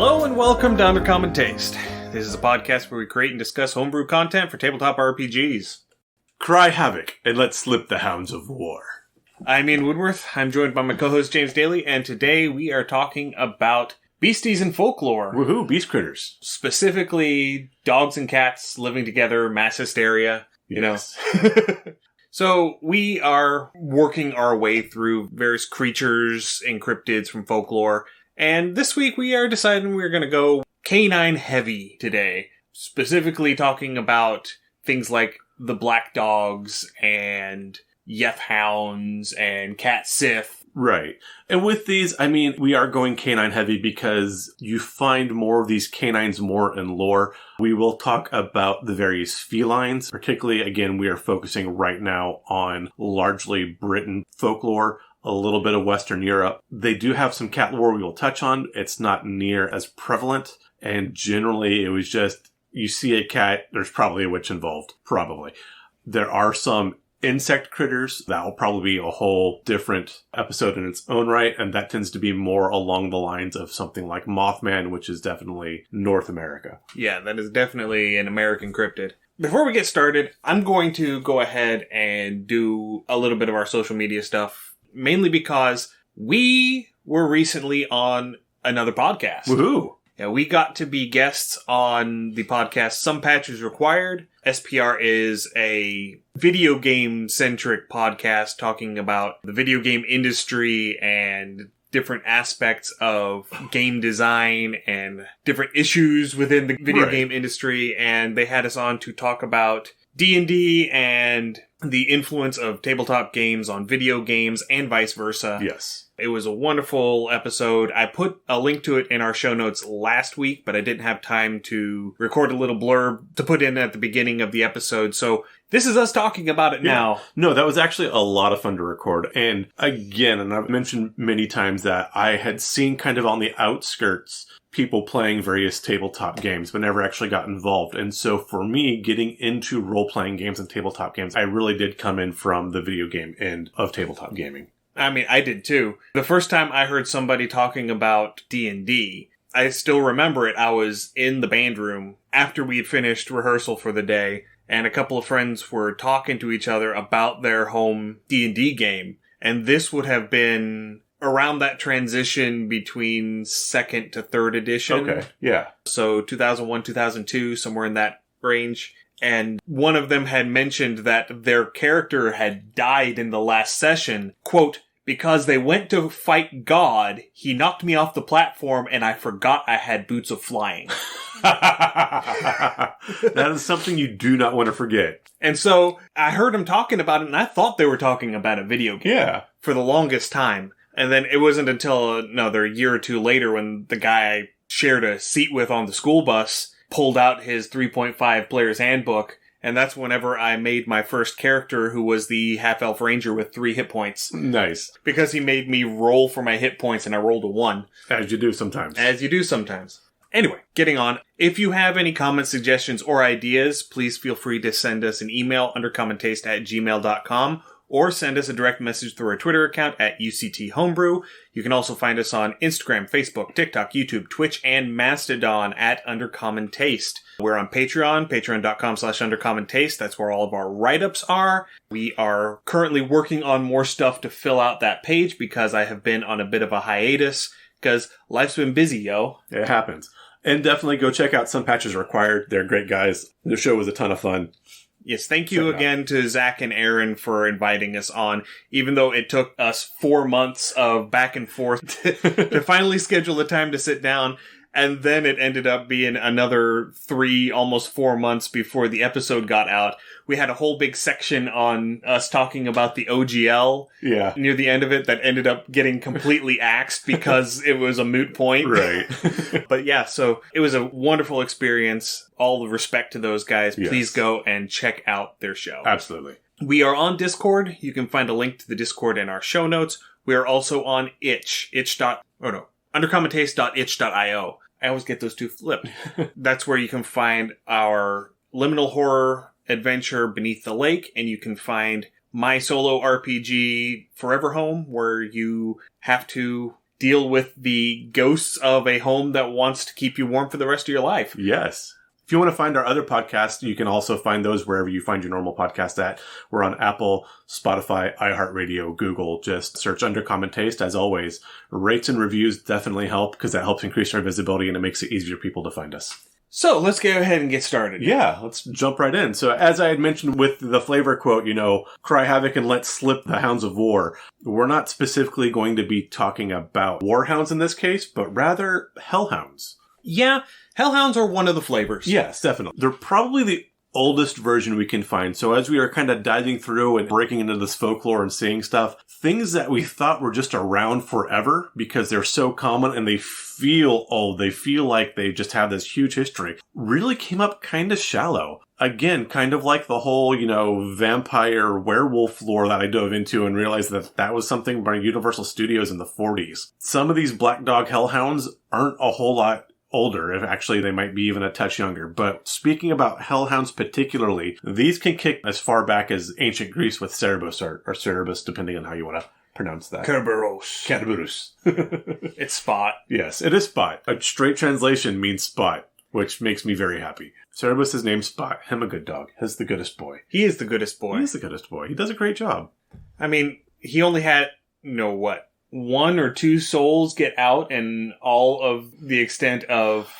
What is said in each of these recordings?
Hello and welcome to Undercommon Taste. This is a podcast where we create and discuss homebrew content for tabletop RPGs. Cry havoc, and let's slip the hounds of war. I'm Ian Woodworth. I'm joined by my co-host James Daly, and today we are talking about beasties and folklore. Woohoo, beast critters. Specifically, dogs and cats living together, mass hysteria, Yes. So we are working our way through various creatures and cryptids from folklore, and this week we are deciding we're going to go canine heavy today. Specifically talking about things like the black dogs and yeth hounds and cat sith. Right. And with these, we are going canine heavy because you find more of these canines more in lore. We will talk about the various felines. Particularly, again, we are focusing right now on largely Britain folklore, a little bit of Western Europe. They do have some cat lore we will touch on. It's not near as prevalent. And generally, it was just, you see a cat, there's probably a witch involved. Probably. There are some insect critters. That will probably be a whole different episode in its own right, and that tends to be more along the lines of something like Mothman, which is definitely North America. Yeah, that is definitely an American cryptid. Before we get started, I'm going to go ahead and do a little bit of our social media stuff, mainly because we were recently on another podcast. Woohoo! Yeah, we got to be guests on the podcast Some Patches Required. SPR is a video game-centric podcast talking about the video game industry and different aspects of game design and different issues within the video game industry. And they had us on to talk about D&D and the influence of tabletop games on video games and vice versa. Yes. It was a wonderful episode. I put a link to it in our show notes last week, but I didn't have time to record a little blurb to put in at the beginning of the episode. So this is us talking about it now. No, that was actually a lot of fun to record. And again, and I've mentioned many times that I had seen kind of on the outskirts people playing various tabletop games, but never actually got involved. And so for me, getting into role-playing games and tabletop games, I really did come in from the video game end of tabletop gaming. I did too. The first time I heard somebody talking about D&D, I still remember it. I was in the band room after we had finished rehearsal for the day, and a couple of friends were talking to each other about their home D&D game. And this would have been around that transition between second to third edition. Okay, yeah. So 2001, 2002, somewhere in that range. And one of them had mentioned that their character had died in the last session. Quote, because they went to fight God, he knocked me off the platform and I forgot I had boots of flying. That is something you do not want to forget. And so I heard him talking about it and I thought they were talking about a video game. Yeah. For the longest time. And then it wasn't until another year or two later when the guy I shared a seat with on the school bus pulled out his 3.5 player's handbook, and that's whenever I made my first character, who was the half-elf ranger with 3 hit points. Nice. Because he made me roll for my hit points, and I rolled a 1. As you do sometimes. As you do sometimes. Anyway, getting on. If you have any comments, suggestions, or ideas, please feel free to send us an email, undercommontaste@gmail.com, or send us a direct message through our Twitter account at UCT Homebrew. You can also find us on Instagram, Facebook, TikTok, YouTube, Twitch, and Mastodon at Undercommon Taste. We're on Patreon, patreon.com/Undercommon Taste. That's where all of our write-ups are. We are currently working on more stuff to fill out that page because I have been on a bit of a hiatus because life's been busy, yo. It happens. And definitely go check out Some Patches Required. They're great guys. The show was a ton of fun. Yes, thank you again to Zach and Aaron for inviting us on, even though it took us 4 months of back and forth to finally schedule the time to sit down. And then it ended up being another 3, almost 4 months before the episode got out. We had a whole big section on us talking about the OGL near the end of it that ended up getting completely axed because it was a moot point. Right. But yeah, so it was a wonderful experience. All the respect to those guys. Yes. Please go and check out their show. Absolutely. We are on Discord. You can find a link to the Discord in our show notes. We are also on undercommontaste.itch.io. I always get those two flipped. That's where you can find our liminal horror adventure Beneath the Lake, and you can find my solo RPG Forever Home, where you have to deal with the ghosts of a home that wants to keep you warm for the rest of your life. Yes. If you want to find our other podcasts, you can also find those wherever you find your normal podcast at. We're on Apple, Spotify, iHeartRadio, Google. Just search Undercommon Taste. As always, rates and reviews definitely help because that helps increase our visibility and it makes it easier for people to find us. So let's go ahead and get started. Yeah, let's jump right in. So as I had mentioned with the flavor quote, cry havoc and let slip the hounds of war. We're not specifically going to be talking about warhounds in this case, but rather hellhounds. Yeah, hellhounds are one of the flavors. Yes, definitely. They're probably the oldest version we can find. So as we are kind of diving through and breaking into this folklore and seeing stuff, things that we thought were just around forever because they're so common and they feel old, they feel like they just have this huge history, really came up kind of shallow. Again, kind of like the whole, vampire werewolf lore that I dove into and realized that that was something by Universal Studios in the 40s. Some of these black dog hellhounds aren't a whole lot older, if actually they might be even a touch younger. But speaking about hellhounds particularly, these can kick as far back as ancient Greece with Cerberus or Cerberus, depending on how you want to pronounce that. Cerberus. It's Spot. Yes, it is Spot. A straight translation means spot, which makes me very happy. Cerberus is named Spot. Him a good dog. He's the goodest boy. He is the goodest boy. He is the goodest boy. He does a great job. I mean, he only had, one or two souls get out, and all of the extent of...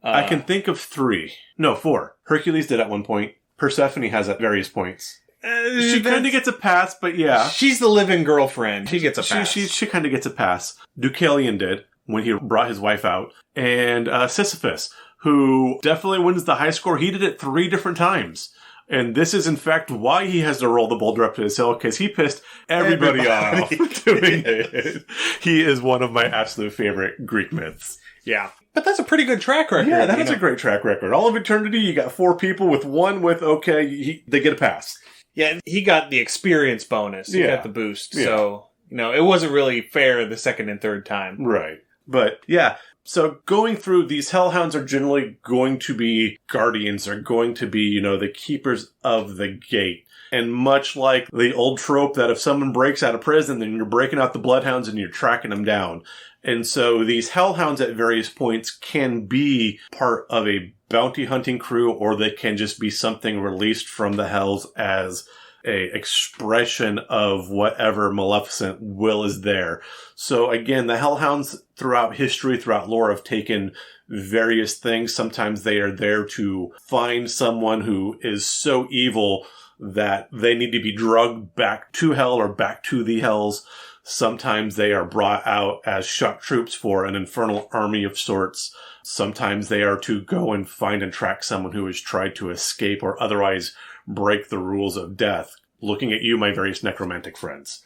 I can think of 3. No, 4. Hercules did at one point. Persephone has at various points. She kind of gets a pass, but yeah. She's the living girlfriend. She gets a pass. She kind of gets a pass. Deucalion did, when he brought his wife out. And Sisyphus, who definitely wins the high score. He did it 3 different times. And this is, in fact, why he has to roll the boulder up to his hill, because he pissed everybody off doing it. He is one of my absolute favorite Greek myths. Yeah. But that's a pretty good track record. Yeah, that's a great track record. All of eternity, you got 4 people with one with, they get a pass. Yeah, he got the experience bonus. He got the boost. Yeah. So, it wasn't really fair the second and third time. Right. But, yeah. So going through, these hellhounds are generally going to be guardians, are going to be, the keepers of the gate. And much like the old trope that if someone breaks out of prison, then you're breaking out the bloodhounds and you're tracking them down. And so these hellhounds at various points can be part of a bounty hunting crew, or they can just be something released from the hells as a expression of whatever maleficent will is there. So again, the hellhounds throughout history, throughout lore, have taken various things. Sometimes they are there to find someone who is so evil that they need to be drugged back to hell or back to the hells. Sometimes they are brought out as shock troops for an infernal army of sorts. Sometimes they are to go and find and track someone who has tried to escape or otherwise break the rules of death. Looking at you, my various necromantic friends.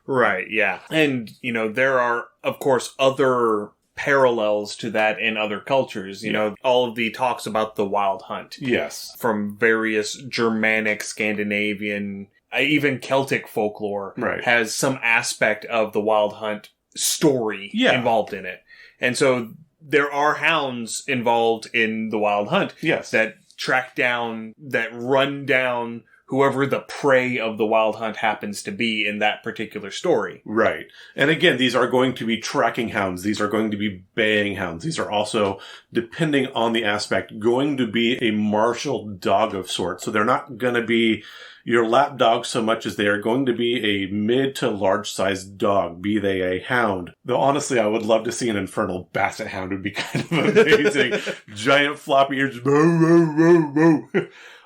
Right, yeah. And, there are, of course, other parallels to that in other cultures. You know, all of the talks about the wild hunt. Yes. From various Germanic, Scandinavian, even Celtic folklore has some aspect of the wild hunt story involved in it. And so there are hounds involved in the wild hunt that track down, that run down whoever the prey of the wild hunt happens to be in that particular story. Right. And again, these are going to be tracking hounds. These are going to be baying hounds. These are also, depending on the aspect, going to be a martial dog of sorts. So they're not going to be your lap dog so much as they are going to be a mid to large sized dog, be they a hound. Though honestly, I would love to see an infernal basset hound. It would be kind of amazing. Giant floppy ears.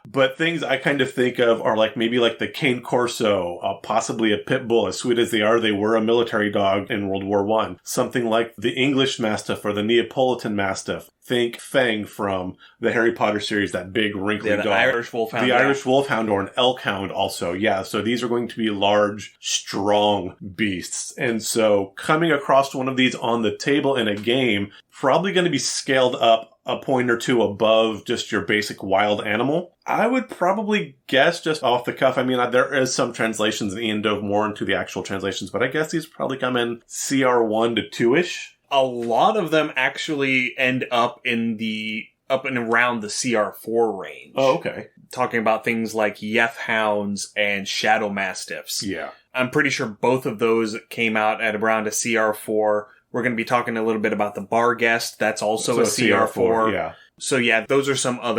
But things I kind of think of are maybe the Cane Corso, possibly a pit bull. As sweet as they were a military dog in World War I. Something like the English Mastiff or the Neapolitan Mastiff. Think Fang from the Harry Potter series, that big wrinkly dog. The Irish Wolfhound. The Irish Wolfhound or an Elk Hound also. Yeah, so these are going to be large, strong beasts. And so coming across one of these on the table in a game, probably going to be scaled up a point or two above just your basic wild animal. I would probably guess just off the cuff. I mean, there is some translations, and Ian dove more into the actual translations, but I guess these probably come in CR1 to 2-ish. A lot of them actually end up in up and around the CR4 range. Oh, okay. Talking about things like yeth hounds and shadow mastiffs. Yeah. I'm pretty sure both of those came out at around a CR4. We're going to be talking a little bit about the barghests. That's also a CR4. Yeah. So yeah, those are some of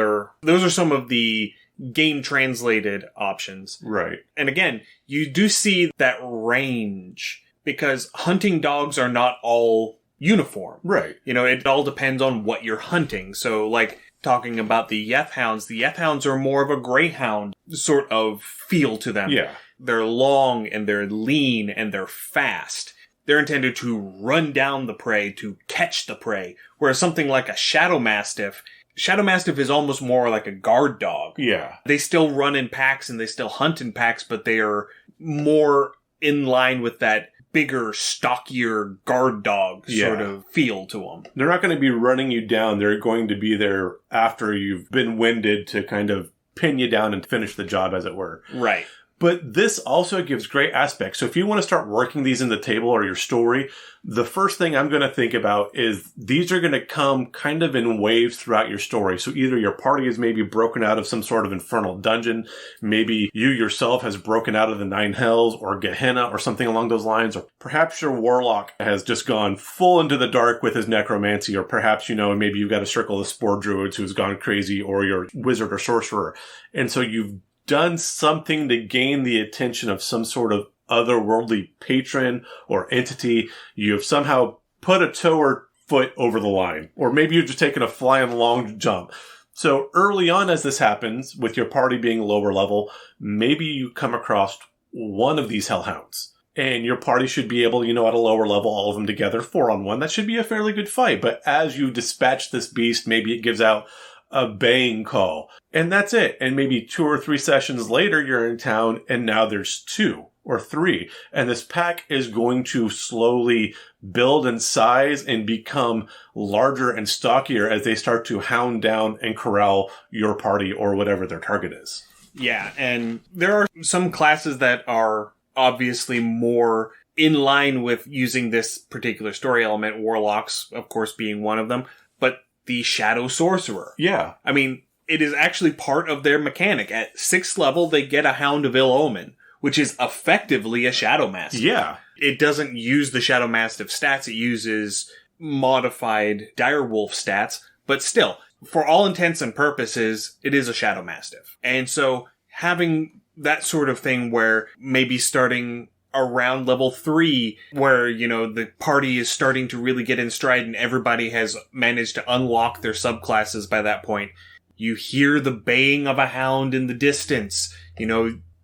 the game translated options. Right. And again, you do see that range because hunting dogs are not all uniform. Right. It all depends on what you're hunting. So like talking about the yeth hounds are more of a greyhound sort of feel to them. Yeah. They're long and they're lean and they're fast. They're intended to run down the prey, to catch the prey. Whereas something like a shadow mastiff is almost more like a guard dog. Yeah. They still run in packs and they still hunt in packs, but they are more in line with that bigger, stockier guard dog sort of feel to them. They're not going to be running you down. They're going to be there after you've been winded to kind of pin you down and finish the job, as it were. Right. But this also gives great aspects. So if you want to start working these in the table or your story, the first thing I'm going to think about is these are going to come kind of in waves throughout your story. So either your party is maybe broken out of some sort of infernal dungeon, maybe you yourself has broken out of the Nine Hells or Gehenna or something along those lines, or perhaps your warlock has just gone full into the dark with his necromancy, or perhaps, maybe you've got a circle of spore druids who's gone crazy, or your wizard or sorcerer. And so you've done something to gain the attention of some sort of otherworldly patron or entity. You have somehow put a toe or foot over the line. Or maybe you've just taken a flying long jump. So early on as this happens, with your party being lower level, maybe you come across one of these hellhounds. And your party should be able, at a lower level, all of them together, 4-on-1. That should be a fairly good fight. But as you dispatch this beast, maybe it gives out a baying call. And that's it. And maybe 2 or 3 sessions later, you're in town and now there's 2 or 3. And this pack is going to slowly build in size and become larger and stockier as they start to hound down and corral your party or whatever their target is. Yeah. And there are some classes that are obviously more in line with using this particular story element, warlocks, of course, being one of them. But the Shadow Sorcerer. Yeah. I mean, it is actually part of their mechanic. At 6th level, they get a Hound of Ill Omen, which is effectively a Shadow Mastiff. Yeah. It doesn't use the Shadow Mastiff stats. It uses modified Direwolf stats. But still, for all intents and purposes, it is a Shadow Mastiff. And so having that sort of thing where maybe starting around level 3 where, the party is starting to really get in stride and everybody has managed to unlock their subclasses by that point. You hear the baying of a hound in the distance.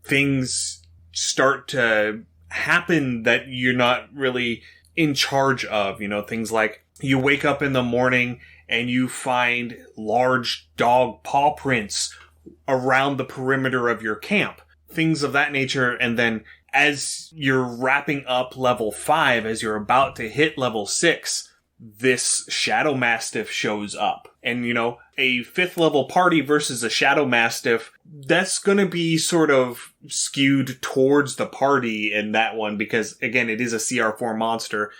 Things start to happen that you're not really in charge of. Things like you wake up in the morning and you find large dog paw prints around the perimeter of your camp. Things of that nature. And then as you're wrapping up level 5, as you're about to hit level 6, this Shadow Mastiff shows up. And, a 5th level party versus a Shadow Mastiff, that's going to be sort of skewed towards the party in that one because, again, it is a CR4 monster.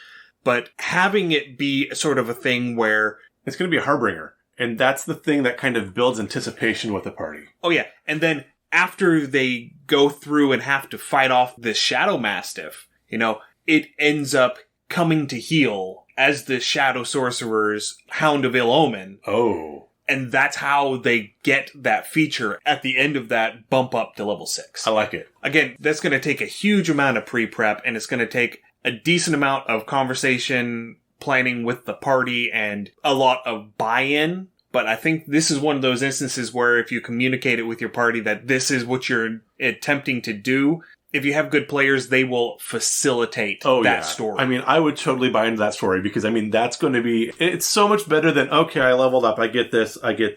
But having it be sort of a thing where it's going to be a harbinger. And that's the thing that kind of builds anticipation with the party. Oh, yeah. And then after they go through and have to fight off this Shadow Mastiff, it ends up coming to heel as the Shadow Sorcerer's Hound of Ill Omen. Oh. And that's how they get that feature at the end of that bump up to level 6. I like it. Again, that's going to take a huge amount of pre-prep, and it's going to take a decent amount of conversation, planning with the party, and a lot of buy-in. But I think this is one of those instances where if you communicate it with your party that this is what you're attempting to do, if you have good players, they will facilitate that story. I mean, I would totally buy into that story because, that's going to be, it's so much better than, okay, I leveled up, I get this, okay,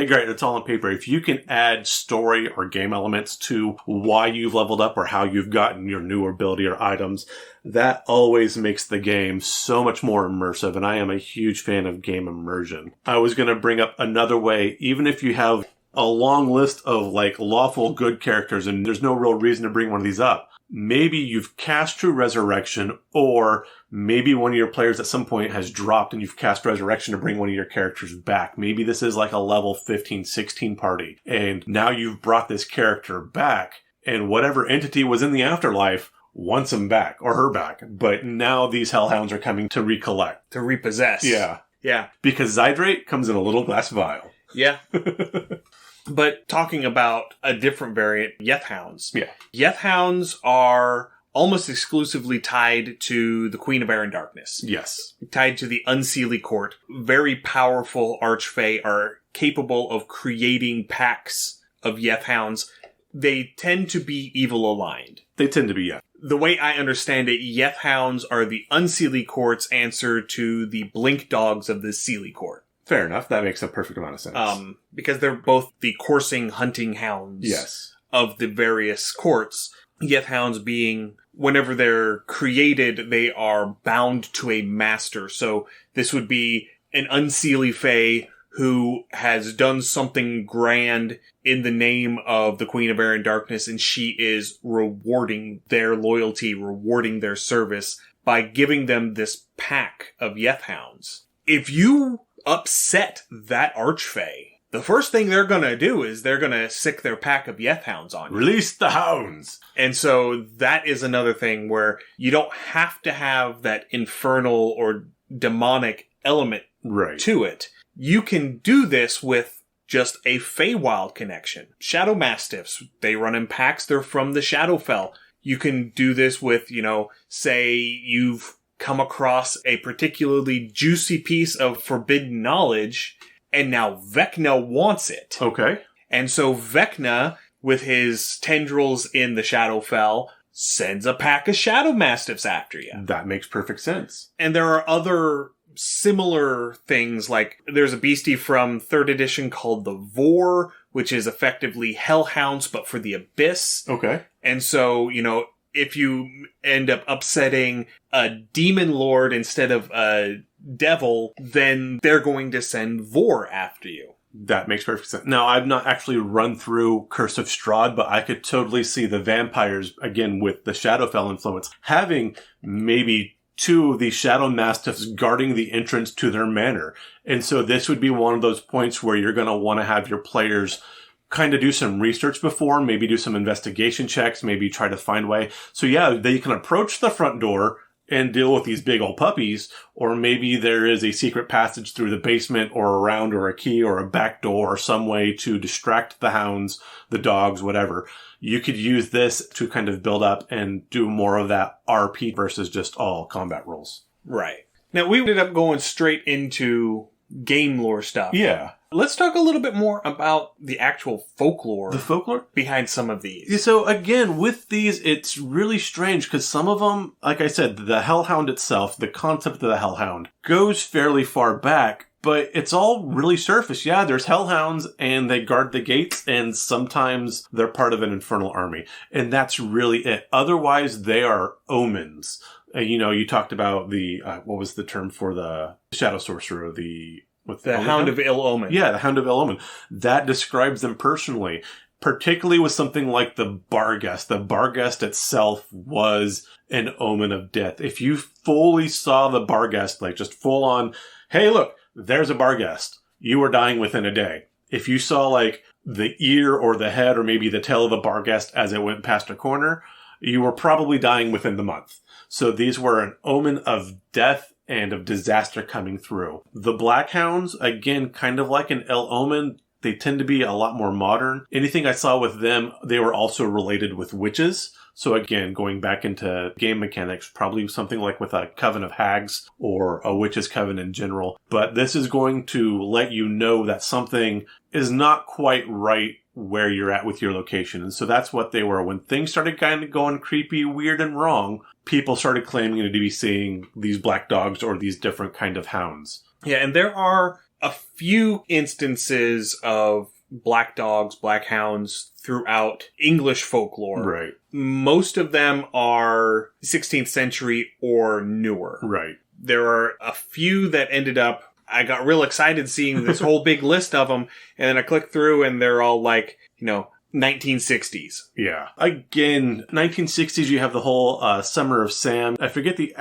great, it's all on paper. If you can add story or game elements to why you've leveled up or how you've gotten your new ability or items, that always makes the game so much more immersive, and I am a huge fan of game immersion. I was going to bring up another way, even if you have a long list of lawful good characters and there's no real reason to bring one of these up. Maybe you've cast True Resurrection, or maybe one of your players at some point has dropped and you've cast Resurrection to bring one of your characters back. Maybe this is a level 15, 16 party and now you've brought this character back and whatever entity was in the afterlife wants him back, or her back. But now these hellhounds are coming to recollect. To repossess. Yeah. Yeah. Because Zydrate comes in a little glass vial. Yeah. But talking about a different variant, yeth hounds. Yeah. Yeth hounds are almost exclusively tied to the Queen of Air and Darkness. Yes. Tied to the Unseelie Court. Very powerful archfey are capable of creating packs of yeth hounds. They tend to be evil aligned. They tend to be, yeah. The way I understand it, yeth hounds are the Unseelie Court's answer to the blink dogs of the Seelie Court. Fair enough. That makes a perfect amount of sense. Because they're both the coursing hunting hounds yes. of the various courts. Yeth hounds being, whenever they're created, they are bound to a master. So this would be an Unseelie Fae who has done something grand in the name of the Queen of Air and Darkness, and she is rewarding their loyalty, rewarding their service by giving them this pack of yeth hounds. If you upset that archfey, the first thing they're gonna do is they're gonna sick their pack of yeth hounds on you. Release the hounds! And so that is another thing where you don't have to have that infernal or demonic element to it. You can do this with just a Feywild connection. Shadow Mastiffs, they run in packs, they're from the Shadowfell. You can do this with, say you've come across a particularly juicy piece of forbidden knowledge, and now Vecna wants it. Okay. And so Vecna, with his tendrils in the Shadowfell, sends a pack of Shadow Mastiffs after you. That makes perfect sense. And there are other similar things, like there's a beastie from 3rd edition called the Vor, which is effectively hellhounds, but for the Abyss. Okay. And so, if you end up upsetting a demon lord instead of a devil, then they're going to send Vor after you. That makes perfect sense. Now, I've not actually run through Curse of Strahd, but I could totally see the vampires, again, with the Shadowfell influence, having maybe 2 of these Shadow Mastiffs guarding the entrance to their manor. And so this would be one of those points where you're going to want to have your players kind of do some research before, maybe do some investigation checks, maybe try to find way. So yeah, they can approach the front door and deal with these big old puppies, or maybe there is a secret passage through the basement or around, or a key or a back door or some way to distract the hounds, the dogs, whatever. You could use this to kind of build up and do more of that RP versus just all combat rules. Right. Now, we ended up going straight into game lore stuff. Yeah. Let's talk a little bit more about the actual folklore. The folklore? Behind some of these. So again, with these, it's really strange because some of them, like I said, the hellhound itself, the concept of the hellhound, goes fairly far back, but it's all really surface. Yeah, there's hellhounds and they guard the gates, and sometimes they're part of an infernal army. And that's really it. Otherwise, they are omens. You talked about the, what was the term for the shadow sorcerer, the Hound of Ill Omen. Yeah, the Hound of Ill Omen. That describes them personally, particularly with something like the barghest. The barghest itself was an omen of death. If you fully saw the barghest, like just full on, hey, look, there's a barghest, you were dying within a day. If you saw like the ear or the head or maybe the tail of the barghest as it went past a corner, you were probably dying within the month. So these were an omen of death and of disaster coming through. The Black Hounds, again, kind of like an ill omen, they tend to be a lot more modern. Anything I saw with them, they were also related with witches. So again, going back into game mechanics, probably something like with a Coven of Hags or a Witch's Coven in general. But this is going to let you know that something is not quite right where you're at with your location. And so that's what they were. When things started kind of going creepy, weird, and wrong, people started claiming to be seeing these black dogs or these different kind of hounds. Yeah, and there are a few instances of black dogs, black hounds throughout English folklore. Right. Most of them are 16th century or newer. Right. There are a few that ended up, I got real excited seeing this whole big list of them, and then I clicked through and they're all like, 1960s. Yeah. Again, 1960s, you have the whole Summer of Sam. I forget the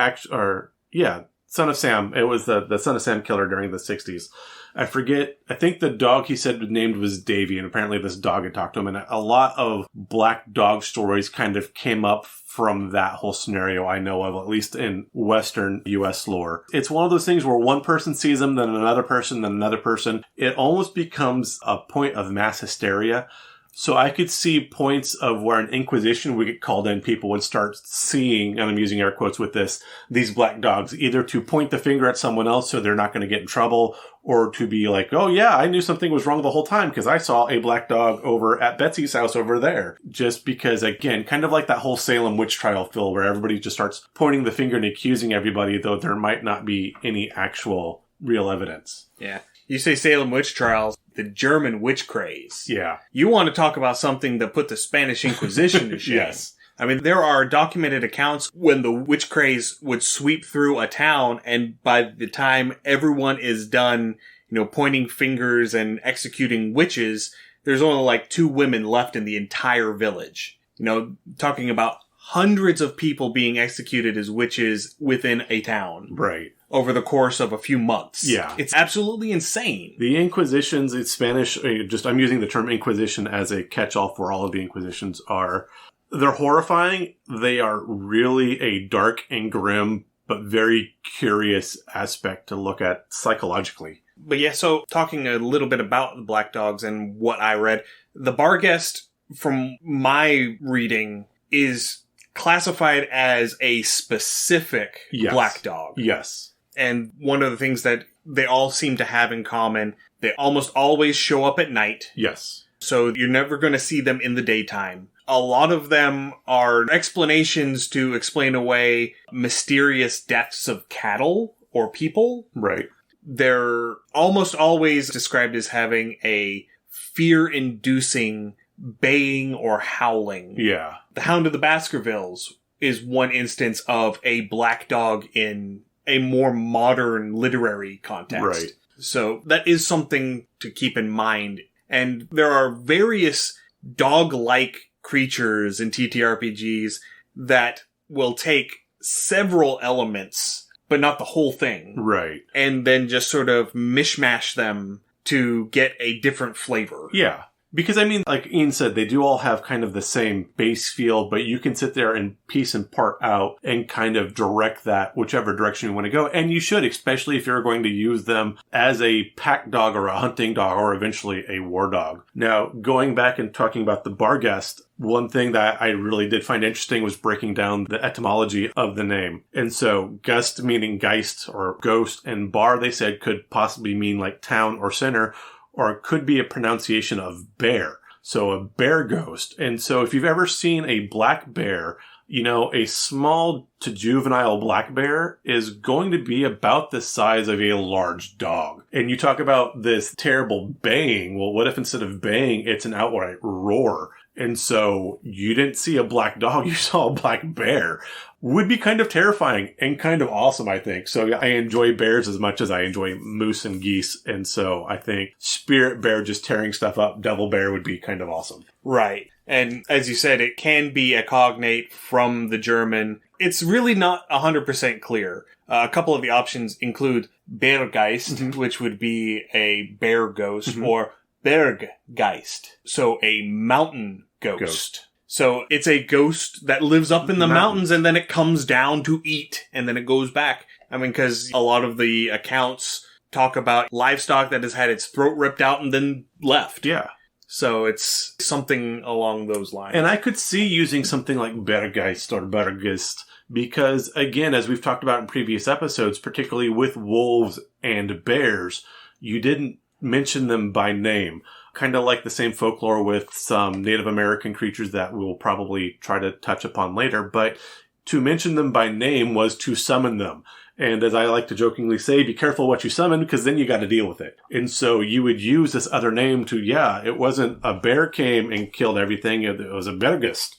Son of Sam. It was the Son of Sam killer during the 60s. I forget. I think the dog he said named was Davy, and apparently this dog had talked to him. And a lot of black dog stories kind of came up from that whole scenario I know of, at least in Western U.S. lore. It's one of those things where one person sees them, then another person, then another person. It almost becomes a point of mass hysteria. So I could see points of where an inquisition would get called in, people would start seeing, and I'm using air quotes with this, these black dogs, either to point the finger at someone else so they're not going to get in trouble, or to be like, oh yeah, I knew something was wrong the whole time because I saw a black dog over at Betsy's house over there. Just because, again, kind of like that whole Salem witch trial feel where everybody just starts pointing the finger and accusing everybody, though there might not be any actual real evidence. Yeah. You say Salem witch trials, the German witch craze. Yeah. You want to talk about something that put the Spanish Inquisition to shame. Yes. I mean, there are documented accounts when the witch craze would sweep through a town, and by the time everyone is done, pointing fingers and executing witches, there's only like 2 women left in the entire village. Talking about hundreds of people being executed as witches within a town. Right. Over the course of a few months. Yeah. It's absolutely insane. The Inquisitions, in Spanish, I'm using the term Inquisition as a catch-all for all of the Inquisitions, they're horrifying. They are really a dark and grim, but very curious aspect to look at psychologically. But yeah, so talking a little bit about the Black Dogs and what I read, the barghest, from my reading, is classified as a specific black dog. Yes. And one of the things that they all seem to have in common, they almost always show up at night. Yes. So you're never going to see them in the daytime. A lot of them are explanations to explain away mysterious deaths of cattle or people. Right. They're almost always described as having a fear-inducing baying or howling. Yeah. The Hound of the Baskervilles is one instance of a black dog in a more modern literary context. Right. So that is something to keep in mind. And there are various dog-like creatures in TTRPGs that will take several elements, but not the whole thing. Right. And then just sort of mishmash them to get a different flavor. Yeah. Because, I mean, like Ian said, they do all have kind of the same base feel, but you can sit there and piece and part out and kind of direct that whichever direction you want to go. And you should, especially if you're going to use them as a pack dog or a hunting dog or eventually a war dog. Now, going back and talking about the barghest, one thing that I really did find interesting was breaking down the etymology of the name. And so, gust meaning geist or ghost, and bar, they said, could possibly mean like town or center, or it could be a pronunciation of bear. So a bear ghost. And so if you've ever seen a black bear, a small to juvenile black bear is going to be about the size of a large dog. And you talk about this terrible baying. Well, what if instead of baying, it's an outright roar? And so you didn't see a black dog, you saw a black bear. Would be kind of terrifying and kind of awesome, I think. So I enjoy bears as much as I enjoy moose and geese. And so I think spirit bear just tearing stuff up, devil bear would be kind of awesome. Right. And as you said, it can be a cognate from the German. It's really not 100% clear. A couple of the options include Berggeist, which would be a bear ghost, or Berggeist, so a mountain ghost. So it's a ghost that lives up in the mountains and then it comes down to eat and then it goes back. I mean, because a lot of the accounts talk about livestock that has had its throat ripped out and then left. Yeah. So it's something along those lines. And I could see using something like Berggeist or Barghest because, again, as we've talked about in previous episodes, particularly with wolves and bears, you didn't mention them by name. Kind of like the same folklore with some Native American creatures that we'll probably try to touch upon later, but to mention them by name was to summon them. And as I like to jokingly say, be careful what you summon, because then you got to deal with it. And so you would use this other name to, it wasn't a bear came and killed everything, it was a Berghests,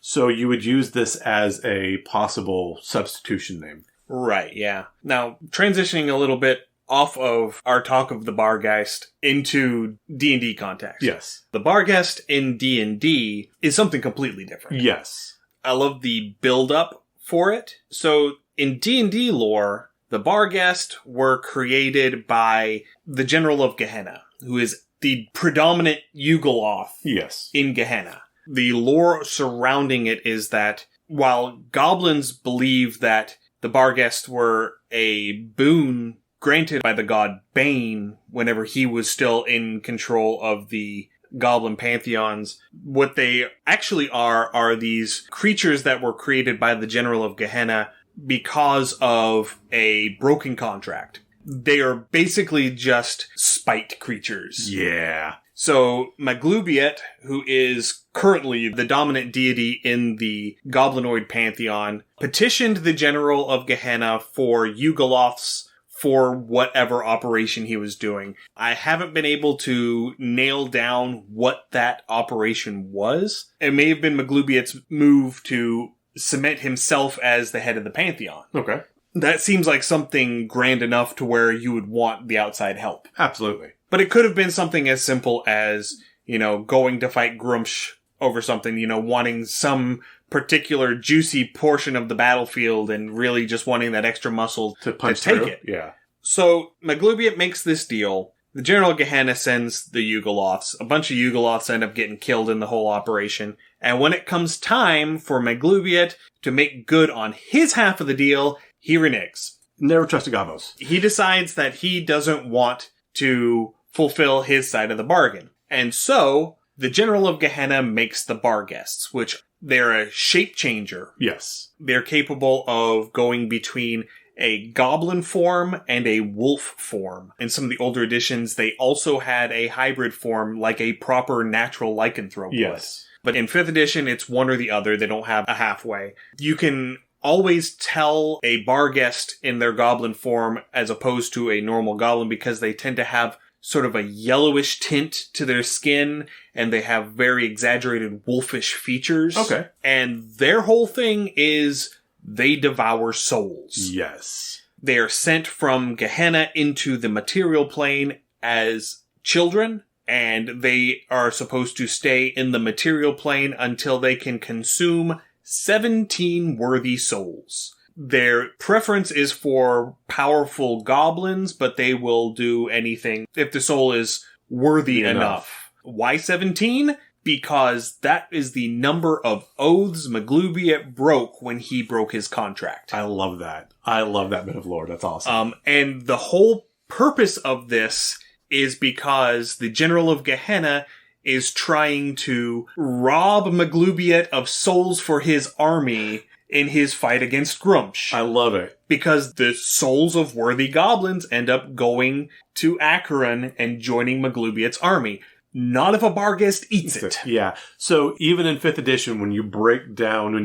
So you would use this as a possible substitution name. Right, yeah. Now, transitioning a little bit off of our talk of the Bargheist into D&D context. Yes. The Barghest in D&D is something completely different. Yes. I love the build-up for it. So, in D&D lore, The barghests were created by the General of Gehenna, who is the predominant Yugoloth Yes. in Gehenna. The lore surrounding it is that while goblins believe that the barghests were a boon granted by the god Bane whenever he was still in control of the goblin pantheons, what they actually are these creatures that were created by the General of Gehenna because of a broken contract. They are basically just spite creatures. Yeah. So Maglubiet, who is currently the dominant deity in the goblinoid pantheon, petitioned the General of Gehenna for Yugoloths for whatever operation he was doing. I haven't been able to nail down what that operation was. It may have been Maglubiet's move to cement himself as the head of the pantheon. Okay. That seems like something grand enough to where you would want the outside help. Absolutely. But it could have been something as simple as, going to fight Grumsh over something, wanting some particular juicy portion of the battlefield and really just wanting that extra muscle To punch take through. it. Yeah. So Maglubiet makes this deal. The General Gehenna sends the Yugoloths. A bunch of Yugoloths end up getting killed in the whole operation. And when it comes time for Maglubiet to make good on his half of the deal, he reneges. Never trust a Gavos. He decides that he doesn't want to fulfill his side of the bargain. And so, the General of Gehenna makes the barghests, which they're a shape changer. Yes. They're capable of going between a goblin form and a wolf form. In some of the older editions, they also had a hybrid form like a proper natural lycanthrope would. Yes. But in 5th edition, it's one or the other. They don't have a halfway. You can always tell a barghest in their goblin form as opposed to a normal goblin because they tend to have sort of a yellowish tint to their skin, and they have very exaggerated wolfish features. Okay. And their whole thing is they devour souls. Yes. They are sent from Gehenna into the material plane as children, and they are supposed to stay in the material plane until they can consume 17 worthy souls. Their preference is for powerful goblins, but they will do anything if the soul is worthy enough. Why 17? Because that is the number of oaths Maglubiet broke when he broke his contract. I love that. I love that bit of lore. That's awesome. And the whole purpose of this is because the General of Gehenna is trying to rob Maglubiet of souls for his army in his fight against Grumsh. I love it. Because the souls of worthy goblins end up going to Acheron and joining Maglubiet's army. Not if a barghest eats it. Yeah. So even in 5th edition, when you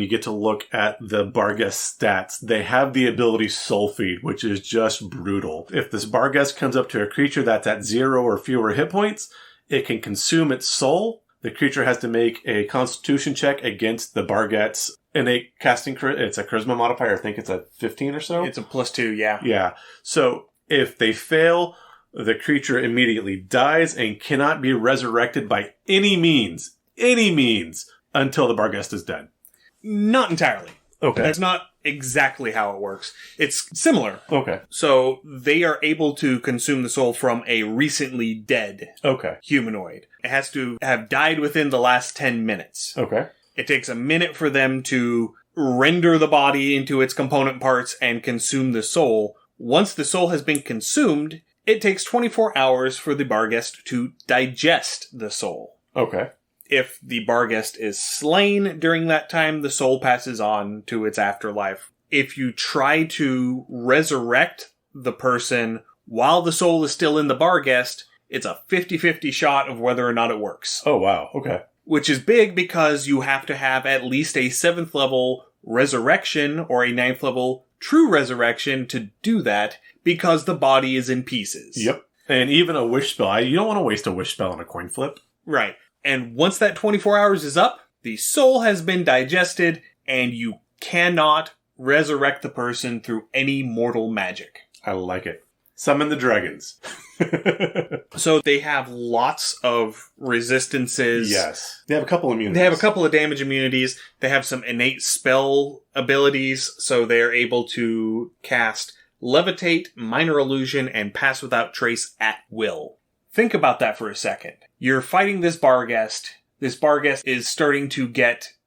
get to look at the barghest stats, they have the ability Soul Feed, which is just brutal. If this barghest comes up to a creature that's at 0 or fewer hit points, it can consume its soul. The creature has to make a constitution check against the barghest's innate casting. It's a charisma modifier. I think it's a 15 or so. It's a +2, yeah. Yeah. So if they fail, the creature immediately dies and cannot be resurrected by any means, until the barghest is dead. Not entirely. Okay. That's not exactly how it works. It's similar. Okay. So they are able to consume the soul from a recently dead humanoid. It has to have died within the last 10 minutes. Okay. It takes a minute for them to render the body into its component parts and consume the soul. Once the soul has been consumed, it takes 24 hours for the barghest to digest the soul. Okay. If the barghest is slain during that time, the soul passes on to its afterlife. If you try to resurrect the person while the soul is still in the barghest, it's a 50-50 shot of whether or not it works. Oh, wow. Okay. Which is big because you have to have at least a 7th level resurrection or a 9th level true resurrection to do that because the body is in pieces. Yep. And even a wish spell. You don't want to waste a wish spell on a coin flip. Right. And once that 24 hours is up, the soul has been digested and you cannot resurrect the person through any mortal magic. I like it. Summon the dragons. So they have lots of resistances. Yes. They have a couple immunities. They have a couple of damage immunities. They have some innate spell abilities, so they're able to cast levitate, minor illusion, and pass without trace at will. Think about that for a second. You're fighting this barghest. This barghest is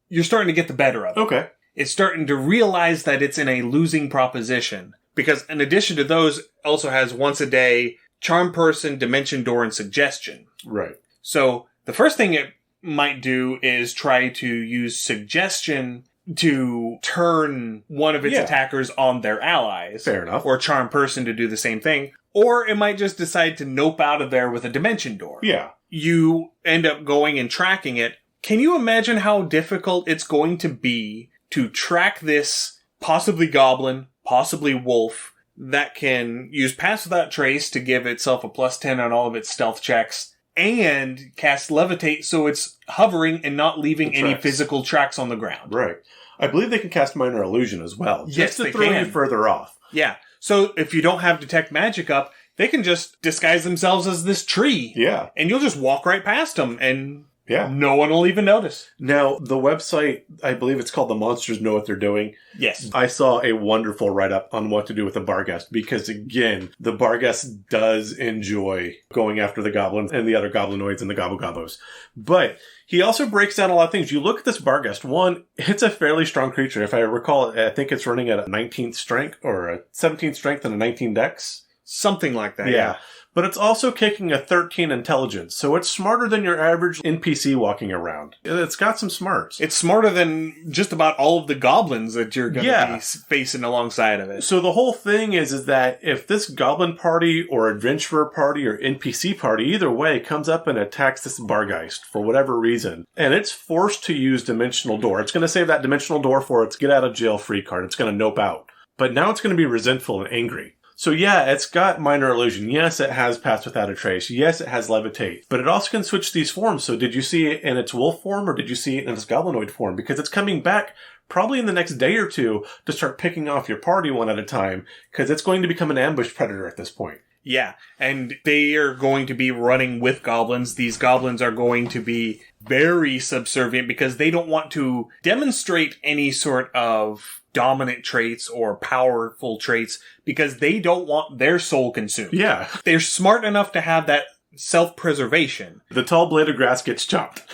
you're starting to get the better of it. Okay. It's starting to realize that it's in a losing proposition. Because in addition to those, it also has once a day, charm person, dimension door, and suggestion. Right. So the first thing it might do is try to use suggestion to turn one of its attackers on their allies. Fair enough. Or charm person to do the same thing. Or it might just decide to nope out of there with a dimension door. Yeah. You end up going and tracking it. Can you imagine how difficult it's going to be to track this possibly goblin, possibly wolf, that can use Pass Without Trace to give itself a +10 on all of its stealth checks, and cast Levitate so it's hovering and not leaving any physical tracks on the ground? Right. I believe they can cast Minor Illusion as well. Yes, just to they throw can. you further off. Yeah. So if you don't have Detect Magic up, they can just disguise themselves as this tree. Yeah. And you'll just walk right past them, and yeah, no one will even notice. Now, the website, I believe it's called The Monsters Know What They're Doing. Yes. I saw a wonderful write-up on what to do with the barghest, because, again, the barghest does enjoy going after the goblins and the other goblinoids and the gobble-gobbos. But he also breaks down a lot of things. You look at this barghest. One, it's a fairly strong creature. If I recall, I think it's running at a 19th strength or a 17th strength and a 19 dex. Something like that, yeah. But it's also kicking a 13 intelligence, so it's smarter than your average NPC walking around. It's got some smarts. It's smarter than just about all of the goblins that you're going to be facing alongside of it. So the whole thing is that if this goblin party or adventurer party or NPC party, either way, comes up and attacks this bargheist for whatever reason, and it's forced to use Dimensional Door, it's going to save that Dimensional Door for its get out of jail free card. It's going to nope out. But now it's going to be resentful and angry. So yeah, it's got Minor Illusion. Yes, it has Pass Without a Trace. Yes, it has Levitate. But it also can switch these forms. So did you see it in its wolf form, or did you see it in its goblinoid form? Because it's coming back probably in the next day or two to start picking off your party one at a time, because it's going to become an ambush predator at this point. Yeah, and they are going to be running with goblins. These goblins are going to be very subservient because they don't want to demonstrate any sort of dominant traits or powerful traits because they don't want their soul consumed. Yeah. They're smart enough to have that self-preservation. The tall blade of grass gets chopped.